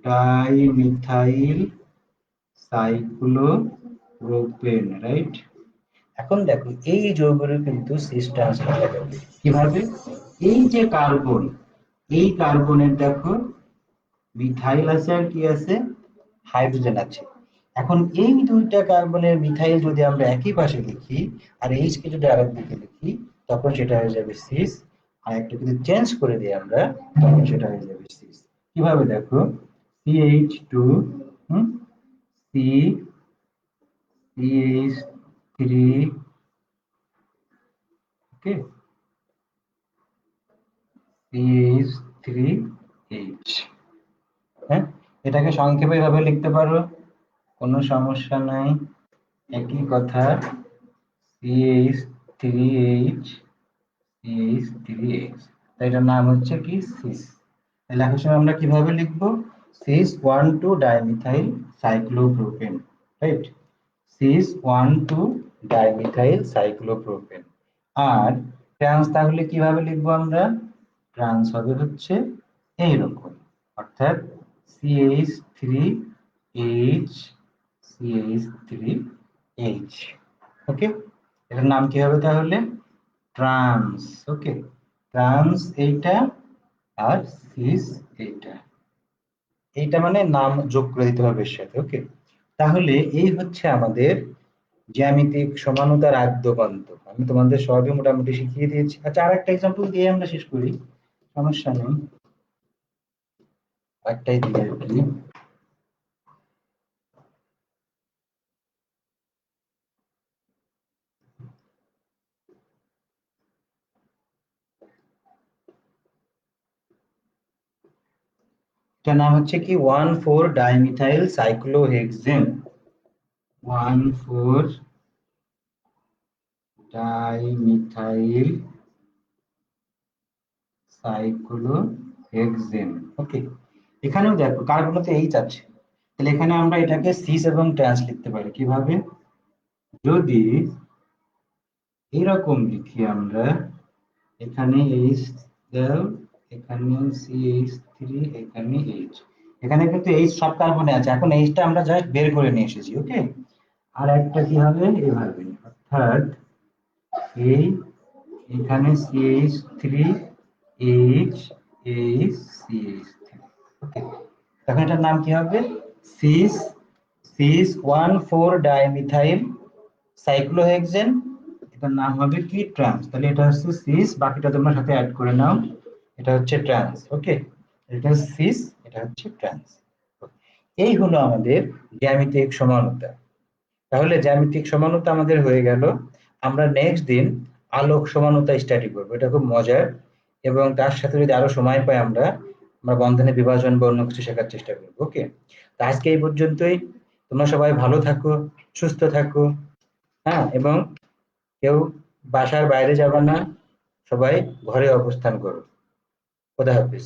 ডাইমিথাইল সাইক্লোপ্রোপেন, রাইট? এখন দেখো এই যৌগের কিন্তু সিস ট্রান্স লেখা যাবে কিভাবে, এই যে কার্বন, এই কার্বনের দেখো মিথাইল আছে আর কি আছে, হাইড্রোজেন আছে। এখন এই দুইটা কার্বনের মিথাইল যদি আমরা একই পাশে লিখি, আর এইচ কে যদি আরেক দিকে লিখি, তখন সেটা হয়ে যাবে সিস। আর একটা যদি চেঞ্জ করে দিই আমরা, তখন সেটা হয়ে যাবে সিস। কিভাবে দেখো, CH2, হুম, সি CH3, ওকে, CH3H, হ্যাঁ? এটাকে সংক্ষেপে এভাবে লিখতে পারো, কোনো সমস্যা নাই। একই কথা, CH3H, CH3H, এটার নাম হচ্ছে কি সিস। লেখার সময় আমরা কিভাবে লিখবো, cis 1 2 dimethyl cyclopropane, right? Cis 1 2 dimethyl cyclopropane. আর ট্রান্স তাহলে কিভাবে লিখবো আমরা, ট্রান্স হবে হচ্ছে এইরকম, অর্থাৎ CH3H, CH3H, ওকে। এটার নাম কি হবে তাহলে, ট্রান্স, ওকে। ট্রান্স এইটা, আর সিস এইটা, এইটা মানে নাম যোগ করে দিতে হবে এর সাথে, ওকে। তাহলে এই হচ্ছে আমাদের জ্যামিতিক সমানুতার আদ্যপান্ত। আমি তোমাদের সবই মোটামুটি শিখিয়ে দিয়েছি। আচ্ছা, আর একটা এক্সাম্পল দিয়ে আমরা শেষ করি, সমস্যা নেই, একটাই দিয়ে আর কি। এটার নাম হচ্ছে কি 1 4 ডাইমিথাইল সাইক্লোহেক্সেন, 1 4 ডাইমিথাইল সাইক্লোহেক্সেন, ওকে। এখানেও দেখো কার্বনেতে এইচ আছে, তাহলে এখানে আমরা এটাকে সিস এবং ট্রান্স লিখতে পারি কিভাবে, যদি এরকম লিখি আমরা, এখানে এইচ দাও, এখানে CH3, এখানে এইচ, এখানে কিন্তু এইচ সব কার্বনে আছে, এখন এইচটা আমরা জাস্ট বের করে নিয়ে এসেছি, ওকে। আর একটা কি হবে এভাবে, অর্থাৎ এই এখানে CH3H, ওকে। তখন এটার নাম কি হবে, সিস, সিস 1 4 ডাইমিথাইল সাইক্লোহেক্সেন, এটার নাম হবে কি ট্রান্স। তাহলে এটা হচ্ছে সিস, বাকিটা তোমরা সাথে অ্যাড করে নাও, এটা হচ্ছে ট্রান্স, ওকে। এটা সিস, এটা হচ্ছে ট্রান্স। এই হলো আমাদের জ্যামিতিক সমানতা। তাহলে জ্যামিতিক সমানতা আমাদের হয়ে গেল। আমরা নেক্সট দিন আলোক সমানতা স্টাডি করবো, এটা খুব মজার, এবং তার সাথে যদি আরো সময় পাই আমরা আমরা বন্ধনের বিভাজন বা অন্য কিছু শেখার চেষ্টা করবো, ওকে। তো আজকে এই পর্যন্তই। তোমরা সবাই ভালো থাকো, সুস্থ থাকো, হ্যাঁ, এবং কেউ বাসার বাইরে যাবে না, সবাই ঘরে অবস্থান করো। খোদা হাফিজ।